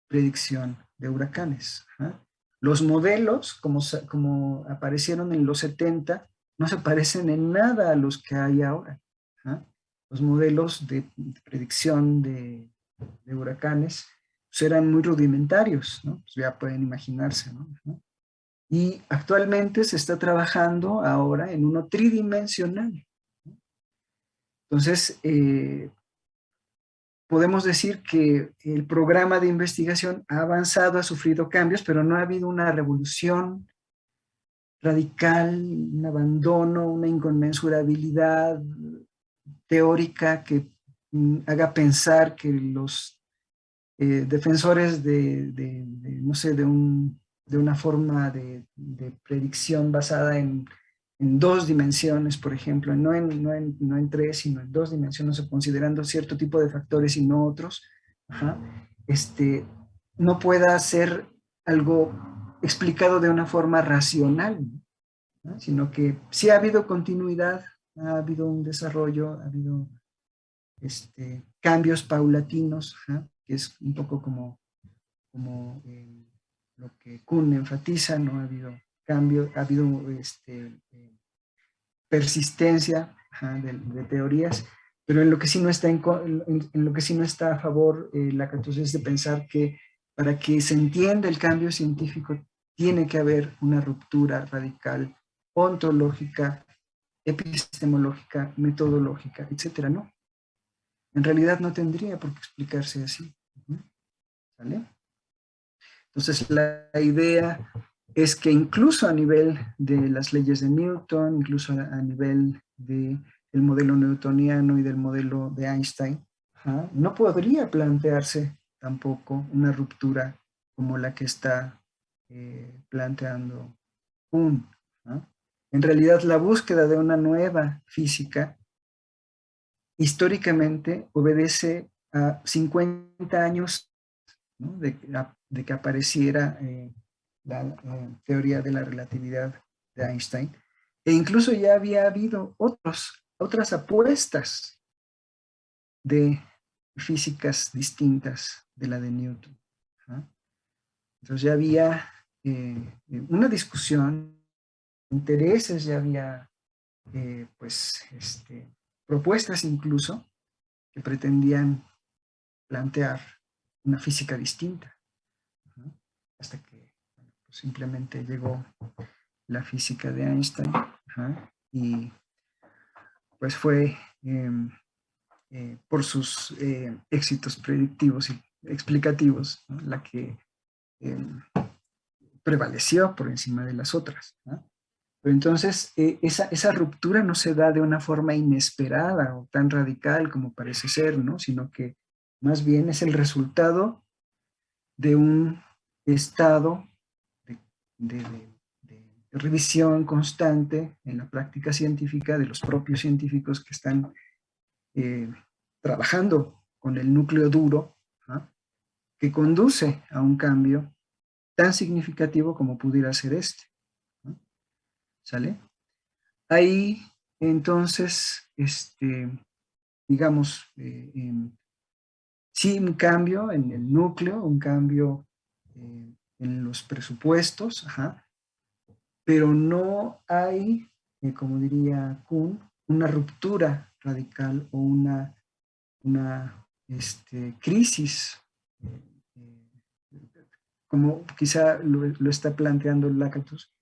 predicción de huracanes, ¿no? Los modelos, como aparecieron en los 70, no se parecen en nada a los que hay ahora, ¿no? Los modelos de predicción de huracanes pues eran muy rudimentarios, ¿no? Pues ya pueden imaginarse, ¿no? Y actualmente se está trabajando ahora en uno tridimensional. Entonces, podemos decir que el programa de investigación ha avanzado, ha sufrido cambios, pero no ha habido una revolución radical, un abandono, una inconmensurabilidad teórica que haga pensar que los defensores no sé, de una forma de predicción basada en dos dimensiones, por ejemplo, no en tres, sino en dos dimensiones, o considerando cierto tipo de factores y no otros, ajá, no pueda ser algo explicado de una forma racional, ¿no? Sino que sí ha habido continuidad, ha habido un desarrollo, ha habido cambios paulatinos, ajá, que es un poco como lo que Kuhn enfatiza, no ha habido cambio, ha habido persistencia, ajá, de teorías, pero en lo que sí no está, en lo que sí no está a favor la Lakatos es de pensar que para que se entienda el cambio científico tiene que haber una ruptura radical ontológica, epistemológica, metodológica, etcétera, ¿no? En realidad no tendría por qué explicarse así. ¿Vale? Entonces la idea es que incluso a nivel de las leyes de Newton, incluso a nivel del modelo newtoniano y del modelo de Einstein, no podría plantearse tampoco una ruptura como la que está planteando Kuhn, ¿no? En realidad, la búsqueda de una nueva física históricamente obedece a 50 años, ¿no?, de que apareciera la teoría de la relatividad de Einstein, e incluso ya había habido otras apuestas de físicas distintas de la de Newton, ¿no? Entonces ya había una discusión, intereses, ya había pues propuestas incluso que pretendían plantear una física distinta, ¿no? Hasta que bueno, pues simplemente llegó la física de Einstein, ¿no?, y pues fue por sus éxitos predictivos y explicativos, ¿no?, la que eh, prevaleció por encima de las otras, ¿no? Pero entonces, esa ruptura no se da de una forma inesperada o tan radical como parece ser, ¿no?, sino que más bien es el resultado de un estado de, de revisión constante en la práctica científica de los propios científicos que están eh, trabajando con el núcleo duro, ¿no?, que conduce a un cambio tan significativo como pudiera ser este, ¿no? ¿Sale? Ahí, entonces, digamos, sí, un cambio en el núcleo, un cambio en los presupuestos, ajá, pero no hay, como diría Kuhn, una ruptura radical o una crisis, como quizá lo está planteando Lakatos,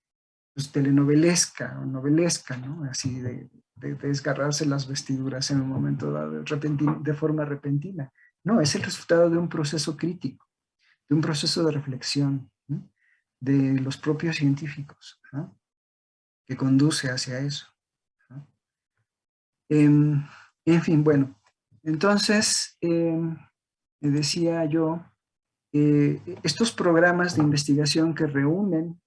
pues telenovelesca o novelesca, ¿no? Así de desgarrarse las vestiduras en un momento dado, de forma repentina. No, es el resultado de un proceso crítico, de un proceso de reflexión, ¿no?, de los propios científicos, ¿no?, que conduce hacia eso, ¿no? En fin, bueno, entonces, me decía yo, estos programas de investigación que reúnen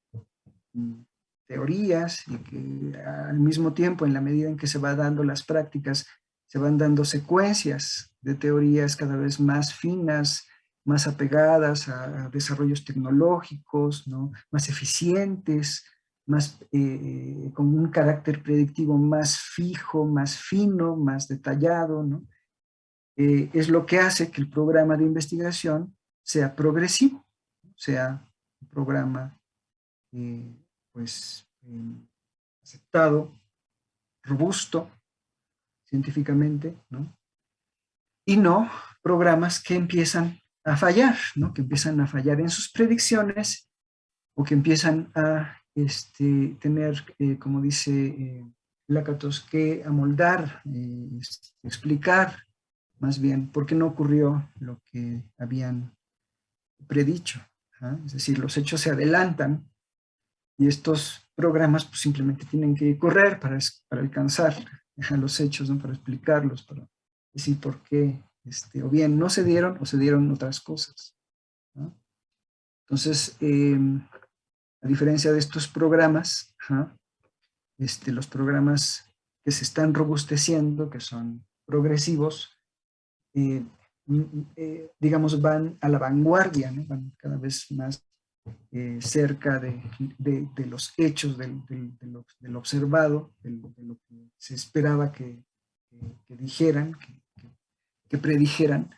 teorías y que al mismo tiempo, en la medida en que se va dando las prácticas, se van dando secuencias de teorías cada vez más finas, más apegadas a desarrollos tecnológicos, ¿no?, más eficientes, más, con un carácter predictivo más fijo, más fino, más detallado, ¿no? Es lo que hace que el programa de investigación sea progresivo, sea un programa eh, pues aceptado, robusto científicamente, ¿no? Y no programas que empiezan a fallar, ¿no?, que empiezan a fallar en sus predicciones o que empiezan a tener, como dice Lakatos, que amoldar, explicar más bien por qué no ocurrió lo que habían predicho, ¿ah? Es decir, los hechos se adelantan y estos programas pues, simplemente tienen que correr para alcanzar a los hechos, ¿no?, para explicarlos, para decir por qué, o bien no se dieron o se dieron otras cosas, ¿no? Entonces, a diferencia de estos programas, ¿ah?, los programas que se están robusteciendo, que son progresivos, eh, digamos, van a la vanguardia, ¿no?, van cada vez más cerca de los hechos, del observado, de lo que se esperaba que dijeran, que predijeran.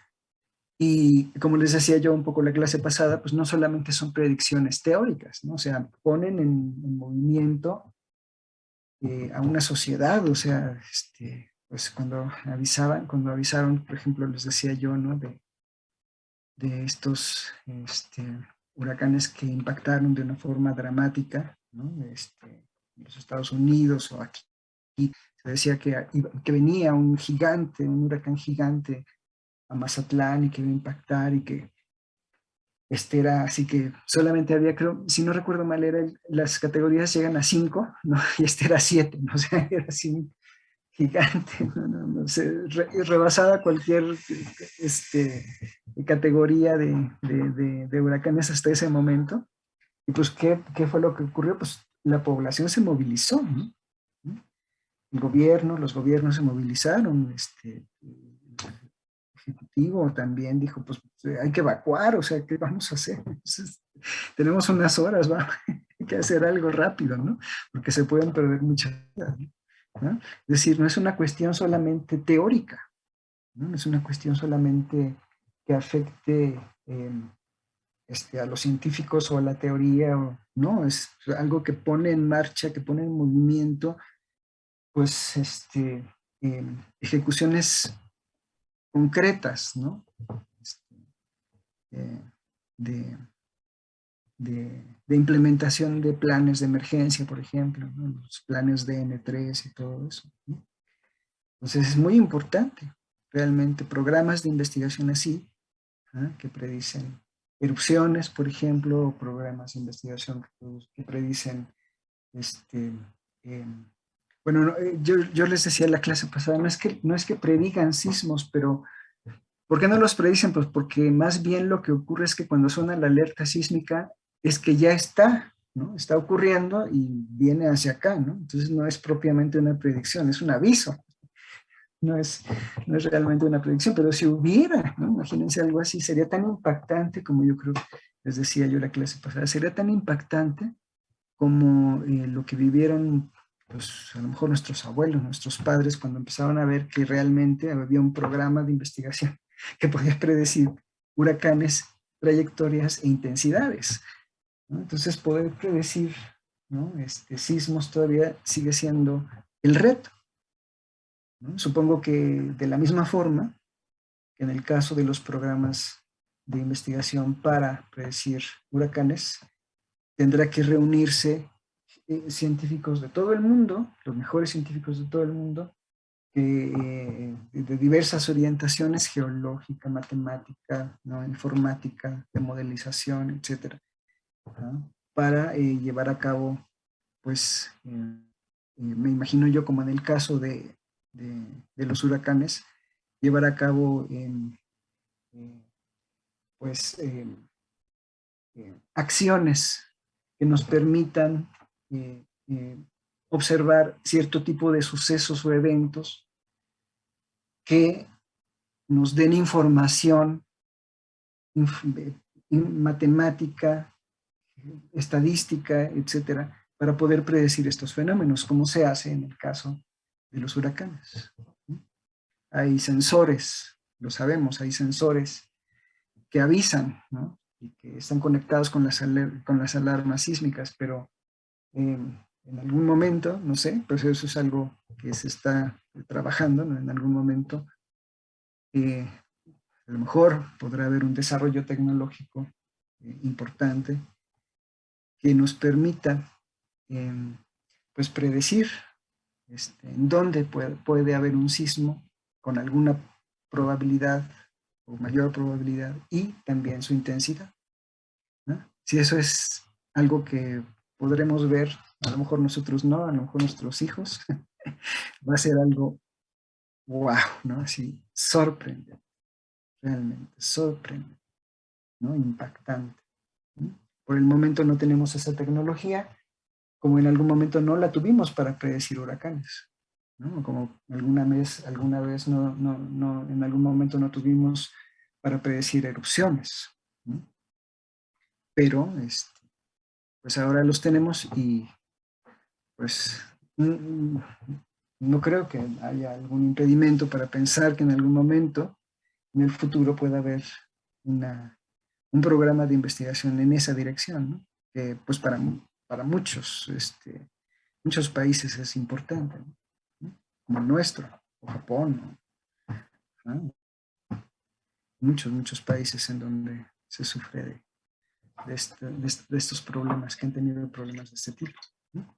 Y como les decía yo un poco la clase pasada, pues no solamente son predicciones teóricas, ¿no? O sea, ponen en movimiento a una sociedad, o sea, pues cuando avisaron, por ejemplo, les decía yo, ¿no?, de estos huracanes que impactaron de una forma dramática, ¿no?, en los Estados Unidos o aquí. Se decía que venía un gigante, un huracán gigante a Mazatlán y que iba a impactar y que era así que solamente había, creo, si no recuerdo mal, las categorías llegan a 5, ¿no? Y era 7, ¿no? O sea, era así gigante, no sé, rebasaba cualquier categoría de huracanes hasta ese momento. Y pues, ¿qué fue lo que ocurrió? Pues la población se movilizó, ¿no? Los gobiernos se movilizaron, el ejecutivo también dijo, pues hay que evacuar, o sea, ¿qué vamos a hacer? Entonces, tenemos unas horas, ¿va? Hay que hacer algo rápido, ¿no? Porque se pueden perder muchas vidas, ¿no? Es decir, no es una cuestión solamente teórica, ¿no? No es una cuestión solamente que afecte a los científicos o a la teoría, no, es algo que pone en marcha, que pone en movimiento, pues, ejecuciones concretas, ¿no? Este, eh, de, de implementación de planes de emergencia, por ejemplo, ¿no? Los planes de N3 y todo eso, ¿no? Entonces es muy importante, realmente, programas de investigación así, ¿ah? Que predicen erupciones, por ejemplo, o programas de investigación que predicen, eh, bueno, yo les decía en la clase pasada, no es que predigan sismos, pero ¿por qué no los predicen? Pues porque más bien lo que ocurre es que cuando suena la alerta sísmica es que ya está, ¿no? Está ocurriendo y viene hacia acá, ¿no? Entonces no es propiamente una predicción, es un aviso. No es, no es realmente una predicción, pero si hubiera, ¿no? Imagínense algo así, sería tan impactante como yo creo, les decía yo la clase pasada, sería tan impactante como lo que vivieron, pues a lo mejor nuestros abuelos, nuestros padres, cuando empezaron a ver que realmente había un programa de investigación que podía predecir huracanes, trayectorias e intensidades, ¿no? Entonces poder predecir, ¿no? Sismos todavía sigue siendo el reto, ¿no? Supongo que de la misma forma que en el caso de los programas de investigación para predecir huracanes, tendrá que reunirse científicos de todo el mundo, los mejores científicos de todo el mundo, de diversas orientaciones, geológica, matemática, ¿no? Informática, de modelización, etcétera, ¿no? Para llevar a cabo, pues, me imagino yo como en el caso de los huracanes, llevar a cabo, pues, acciones que nos permitan observar cierto tipo de sucesos o eventos que nos den información matemática, estadística, etcétera, para poder predecir estos fenómenos, como se hace en el caso de los huracanes. Hay sensores, lo sabemos, hay sensores que avisan, ¿no? Y que están conectados con con las alarmas sísmicas, pero en algún momento, no sé, pues eso es algo que se está trabajando, ¿no? En algún momento, a lo mejor podrá haber un desarrollo tecnológico importante que nos permita, pues, predecir en dónde puede haber un sismo con alguna probabilidad o mayor probabilidad y también su intensidad, ¿no? Si eso es algo que podremos ver, a lo mejor nosotros no, a lo mejor nuestros hijos, va a ser algo wow, ¿no? Así sorprendente, realmente sorprendente, ¿no? Impactante, ¿no? Por el momento no tenemos esa tecnología, como en algún momento no la tuvimos para predecir huracanes, ¿no? Como alguna vez en algún momento no tuvimos para predecir erupciones, ¿no? Pero, pues ahora los tenemos y, pues, no creo que haya algún impedimento para pensar que en algún momento, en el futuro, pueda haber un programa de investigación en esa dirección, ¿no? Que, pues, para muchos, muchos países es importante, ¿no? Como el nuestro, o Japón, ¿no? Muchos países en donde se sufre de estos problemas, que han tenido problemas de este tipo, ¿no?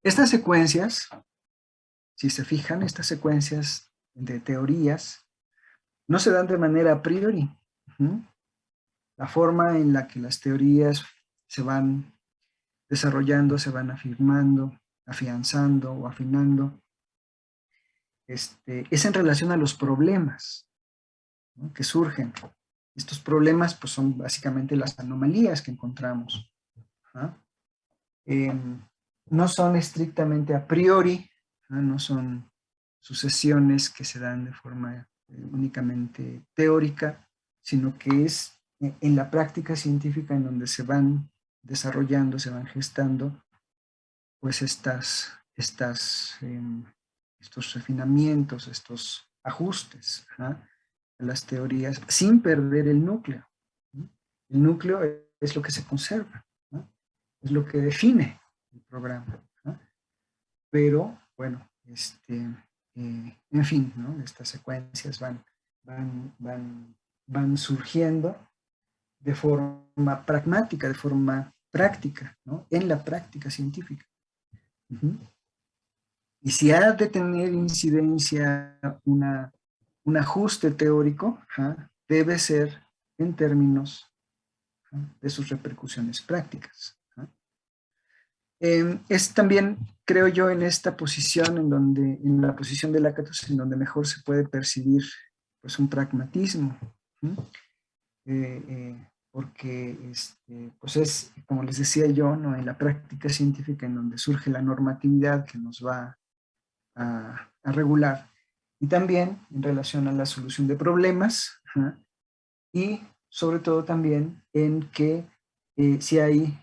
Estas secuencias, si se fijan, estas secuencias de teorías no se dan de manera a priori. La forma en la que las teorías se van desarrollando, se van afirmando, afianzando o afinando, es en relación a los problemas, ¿no? Que surgen. Estos problemas pues, son básicamente las anomalías que encontramos. ¿Ah? No son estrictamente a priori, no son sucesiones que se dan de forma únicamente teórica, sino que es en la práctica científica en donde se van desarrollando, se van gestando, pues estos refinamientos, estos ajustes a las teorías sin perder el núcleo. ¿No? El núcleo es lo que se conserva, ¿no? Es lo que define el programa, ¿no? Pero, bueno, en fin, ¿no? Estas secuencias van surgiendo de forma pragmática, de forma práctica, ¿no? En la práctica científica. Y si ha de tener incidencia un ajuste teórico, debe ser en términos de sus repercusiones prácticas. Es también, creo yo, en esta posición, en la posición de Lakatos, en donde mejor se puede percibir pues, un pragmatismo. Porque pues es, como les decía yo, ¿no? En la práctica científica en donde surge la normatividad que nos va a regular, y también en relación a la solución de problemas, y sobre todo también en que si hay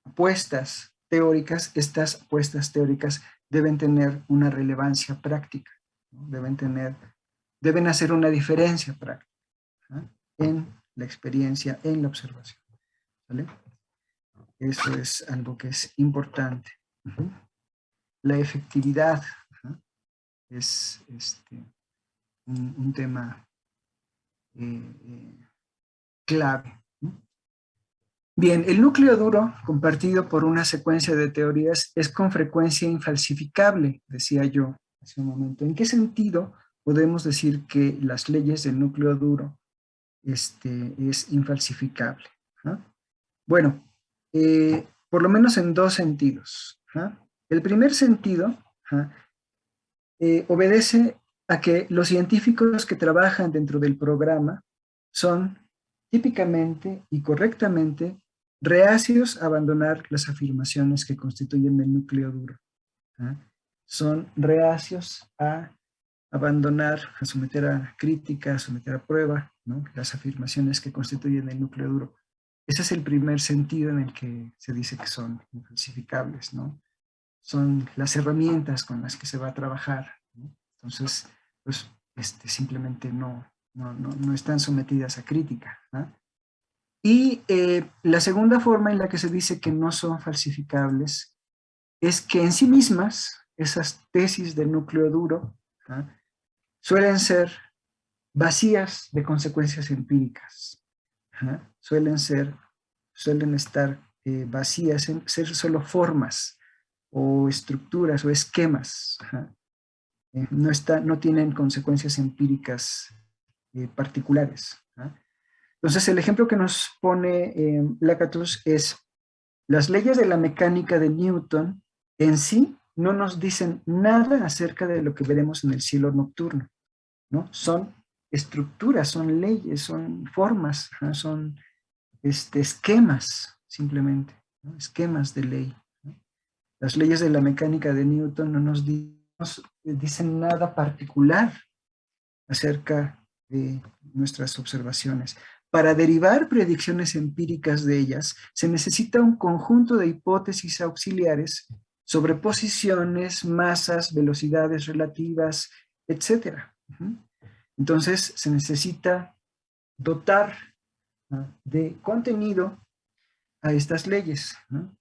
apuestas teóricas, estas apuestas teóricas deben tener una relevancia práctica, ¿no? Deben hacer una diferencia práctica, ¿no? En la experiencia, en la observación, ¿vale? Eso es algo que es importante. La efectividad es un tema clave. Bien, el núcleo duro, compartido por una secuencia de teorías, es con frecuencia infalsificable, decía yo hace un momento. ¿En qué sentido podemos decir que las leyes del núcleo duro es infalsificable? ¿No? Bueno, por lo menos en dos sentidos. El primer sentido obedece a que los científicos que trabajan dentro del programa son típicamente y correctamente reacios a abandonar las afirmaciones que constituyen el núcleo duro. Son reacios a abandonar, a someter a crítica, a someter a prueba, ¿no? Las afirmaciones que constituyen el núcleo duro. Ese es el primer sentido en el que se dice que son infalsificables, ¿no? Son las herramientas con las que se va a trabajar, ¿no? Entonces, pues simplemente no están sometidas a crítica, ¿no? Y la segunda forma en la que se dice que no son falsificables es que en sí mismas esas tesis del núcleo duro, ¿no? Suelen ser vacías de consecuencias empíricas, ¿no? Suelen estar vacías, ser solo formas o estructuras o esquemas. No tienen consecuencias empíricas particulares. Entonces, el ejemplo que nos pone Lakatos es las leyes de la mecánica de Newton en sí no nos dicen nada acerca de lo que veremos en el cielo nocturno, ¿no? Son estructuras, son leyes, son formas, son esquemas, simplemente, ¿no? Esquemas de ley, ¿no? Las leyes de la mecánica de Newton no nos dicen nada particular acerca de nuestras observaciones. Para derivar predicciones empíricas de ellas, se necesita un conjunto de hipótesis auxiliares sobre posiciones, masas, velocidades relativas, etc. Entonces, se necesita dotar de contenido a estas leyes, ¿no?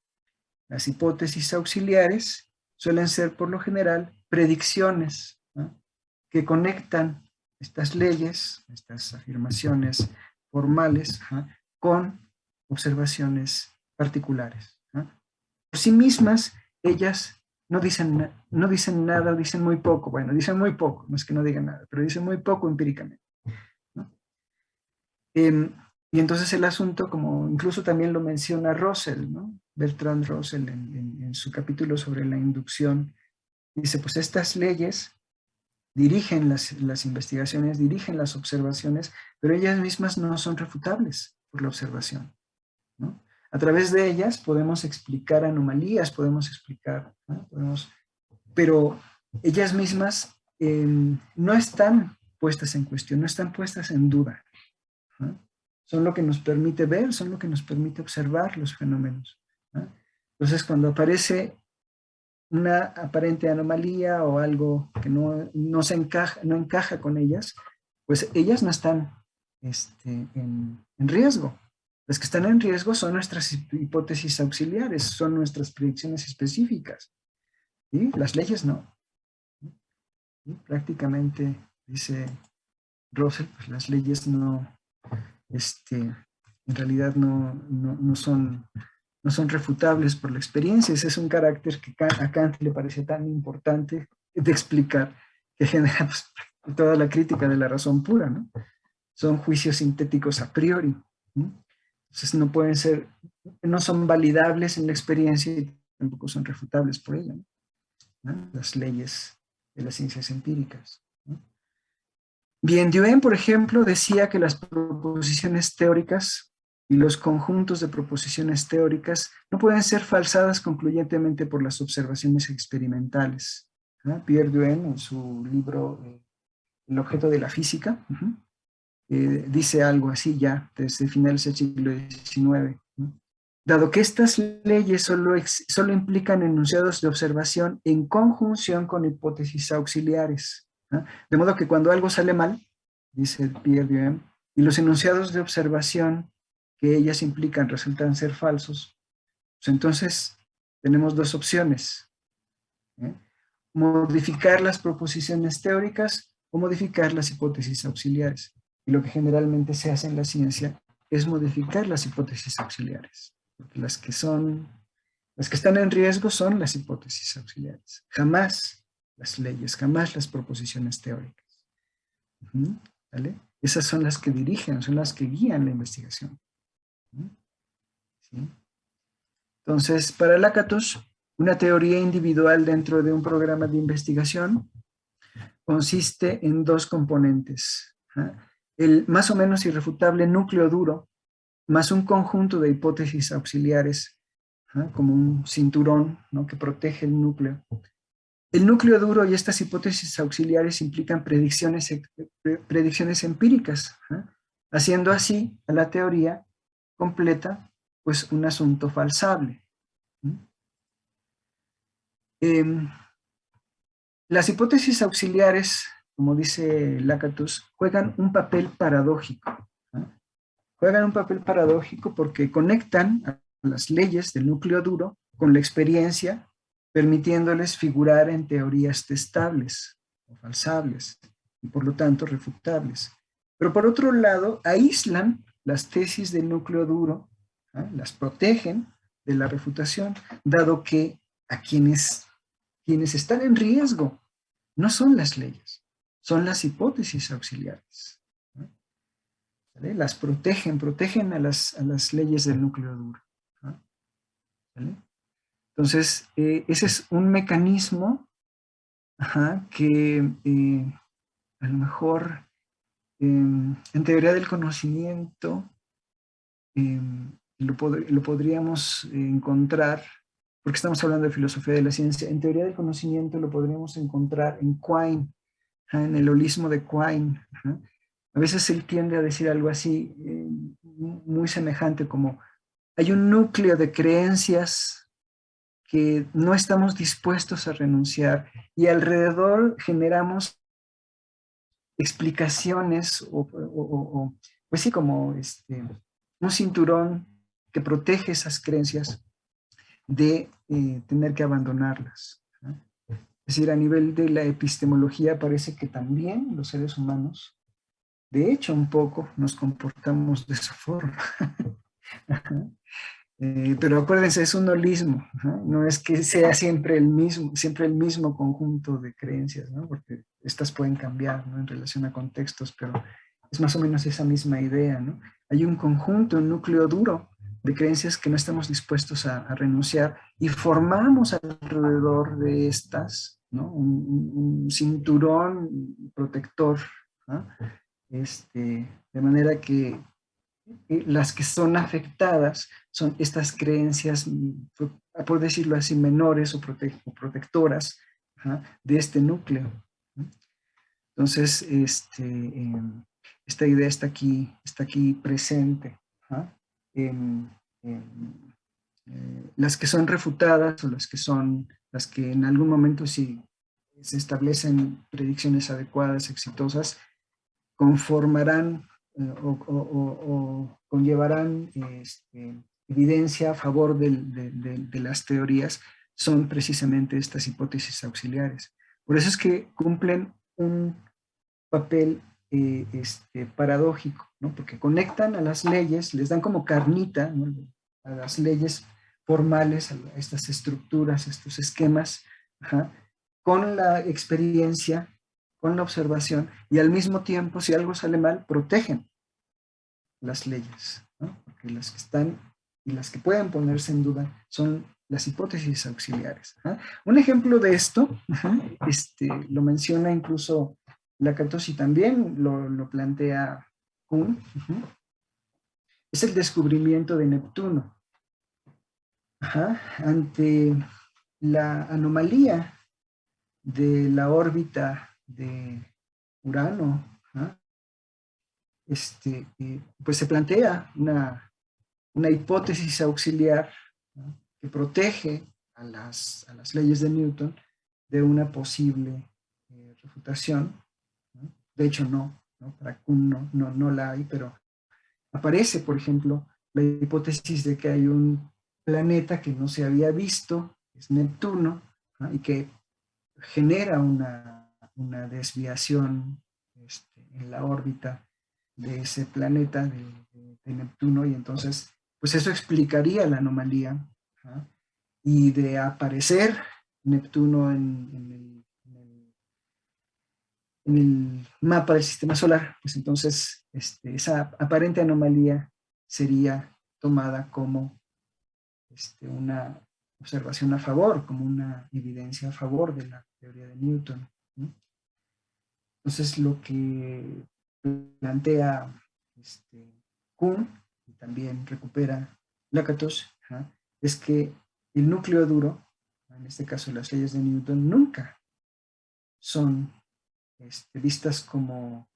Las hipótesis auxiliares suelen ser, por lo general, predicciones, ¿no? Que conectan estas leyes, estas afirmaciones formales, con observaciones particulares. Por sí mismas, ellas no dicen nada, dicen muy poco. Bueno, dicen muy poco, no es que no digan nada, pero dicen muy poco empíricamente, ¿no? Y entonces el asunto, como incluso también lo menciona Russell, ¿no? Bertrand Russell en su capítulo sobre la inducción, dice, pues estas leyes dirigen las investigaciones, dirigen las observaciones, pero ellas mismas no son refutables por la observación, ¿no? A través de ellas podemos explicar anomalías, podemos explicar, ¿no? Pero ellas mismas no están puestas en cuestión, no están puestas en duda, ¿no? Son lo que nos permite ver, son lo que nos permite observar los fenómenos, ¿no? Entonces, cuando aparece una aparente anomalía o algo que no encaja con ellas, pues ellas no están en riesgo. Las que están en riesgo son nuestras hipótesis auxiliares, son nuestras predicciones específicas. ¿Sí? Las leyes no. ¿Sí? Prácticamente, dice Russell, pues las leyes no, en realidad no son refutables por la experiencia. Ese es un carácter que a Kant le parece tan importante de explicar, que genera pues, toda la crítica de la razón pura, ¿no? Son juicios sintéticos a priori, ¿no? Entonces no son validables en la experiencia y tampoco son refutables por ella, ¿no? Las leyes de las ciencias empíricas, ¿no? Bien, Duen, por ejemplo, decía que las proposiciones teóricas y los conjuntos de proposiciones teóricas no pueden ser falsadas concluyentemente por las observaciones experimentales, ¿no? Pierre Duen, en su libro El objeto de la física, dice algo así ya desde finales del siglo XIX, ¿no? Dado que estas leyes solo implican enunciados de observación en conjunción con hipótesis auxiliares, ¿no? De modo que cuando algo sale mal, dice Pierre Duen, y los enunciados de observación que ellas implican resultan ser falsos, pues entonces tenemos dos opciones, ¿eh? Modificar las proposiciones teóricas o modificar las hipótesis auxiliares. Y lo que generalmente se hace en la ciencia es modificar las hipótesis auxiliares. Porque las que están en riesgo son las hipótesis auxiliares. Jamás las leyes, jamás las proposiciones teóricas. ¿Vale? Esas son las que dirigen, son las que guían la investigación. ¿Sí? Entonces, para Lakatos, una teoría individual dentro de un programa de investigación consiste en dos componentes, ¿eh? El más o menos irrefutable núcleo duro, más un conjunto de hipótesis auxiliares, ¿eh? Como un cinturón, ¿no?, que protege el núcleo. El núcleo duro y estas hipótesis auxiliares implican predicciones empíricas, ¿eh? Haciendo así a la teoría completa pues un asunto falsable. Las hipótesis auxiliares, como dice Lakatos, juegan un papel paradójico, ¿no? Juegan un papel paradójico porque conectan a las leyes del núcleo duro con la experiencia, permitiéndoles figurar en teorías testables o falsables y por lo tanto refutables. Pero por otro lado, aíslan las tesis del núcleo duro, ¿no?, las protegen de la refutación, dado que a quienes están en riesgo no son las leyes, son las hipótesis auxiliares, ¿no? ¿Vale? Las protegen a las leyes del núcleo duro, ¿no? ¿Vale? Entonces, ese es un mecanismo, que a lo mejor en teoría del conocimiento lo podríamos encontrar, porque estamos hablando de filosofía de la ciencia, en teoría del conocimiento lo podríamos encontrar en Quine, en el holismo de Quine. A veces él tiende a decir algo así, muy semejante, como hay un núcleo de creencias que no estamos dispuestos a renunciar y alrededor generamos explicaciones pues sí, como un cinturón que protege esas creencias de tener que abandonarlas, ¿no? Es decir, a nivel de la epistemología parece que también los seres humanos, de hecho un poco, nos comportamos de esa forma. Pero acuérdense, es un holismo, ¿no? No es que sea siempre el mismo conjunto de creencias, ¿no? Porque estas pueden cambiar, ¿no?, en relación a contextos, pero es más o menos esa misma idea, ¿no? Hay un conjunto, un núcleo duro de creencias que no estamos dispuestos a renunciar y formamos alrededor de estas ¿no? Un cinturón protector, ¿no? De manera que las que son afectadas son estas creencias, por decirlo así, menores o protectoras, ajá, de este núcleo, ¿no? Entonces, esta idea está aquí presente, ajá. En, en, las que son refutadas o las que en algún momento sí se establecen predicciones adecuadas, exitosas, conformarán o conllevarán evidencia a favor de las teorías, son precisamente estas hipótesis auxiliares. Por eso es que cumplen un papel paradójico, ¿no? Porque conectan a las leyes, les dan como carnita, ¿no?, a las leyes formales, a estas estructuras, estos esquemas, ajá, con la experiencia, con la observación, y al mismo tiempo, si algo sale mal, protegen las leyes, ¿no? Porque las que están y las que pueden ponerse en duda son las hipótesis auxiliares. ¿Ah? Un ejemplo de esto, lo menciona incluso Lakatos y también lo plantea Kuhn, es el descubrimiento de Neptuno. Ante la anomalía de la órbita de Urano, pues se plantea una hipótesis auxiliar, ¿no?, que protege a las leyes de Newton de una posible refutación, ¿no? De hecho, no, para Kuhn no la hay, pero aparece, por ejemplo, la hipótesis de que hay un planeta que no se había visto, es Neptuno, ¿no?, y que genera una desviación en la órbita de ese planeta de Neptuno, y entonces, pues eso explicaría la anomalía, ¿no? Y de aparecer Neptuno en el mapa del sistema solar, pues entonces esa aparente anomalía sería tomada como una observación a favor, como una evidencia a favor de la teoría de Newton, ¿no? Entonces lo que plantea Kuhn, y también recupera Lakatos, es que el núcleo duro, en este caso las leyes de Newton, nunca son vistas como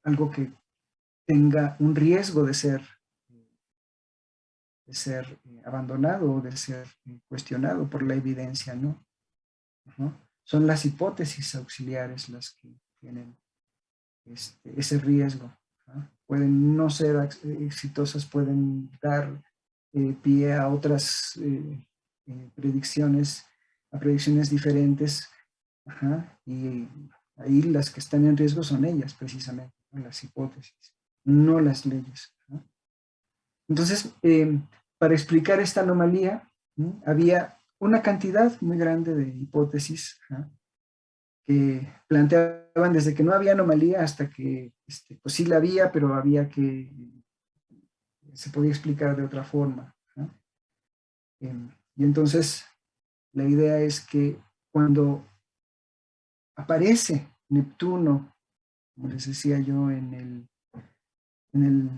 algo que tenga un riesgo de ser abandonado o de ser cuestionado por la evidencia, ¿no? Son las hipótesis auxiliares las que tienen ese riesgo, ¿no? Pueden no ser exitosas, pueden dar pie a otras predicciones, a predicciones diferentes, y ahí las que están en riesgo son ellas precisamente, ¿no?, las hipótesis, no las leyes, ¿no? Entonces, para explicar esta anomalía, ¿no?, había una cantidad muy grande de hipótesis, ¿no?, que planteaban desde que no había anomalía hasta que pues sí la había, pero se podía explicar de otra forma, ¿no? Y entonces la idea es que cuando aparece Neptuno, como les decía yo, en el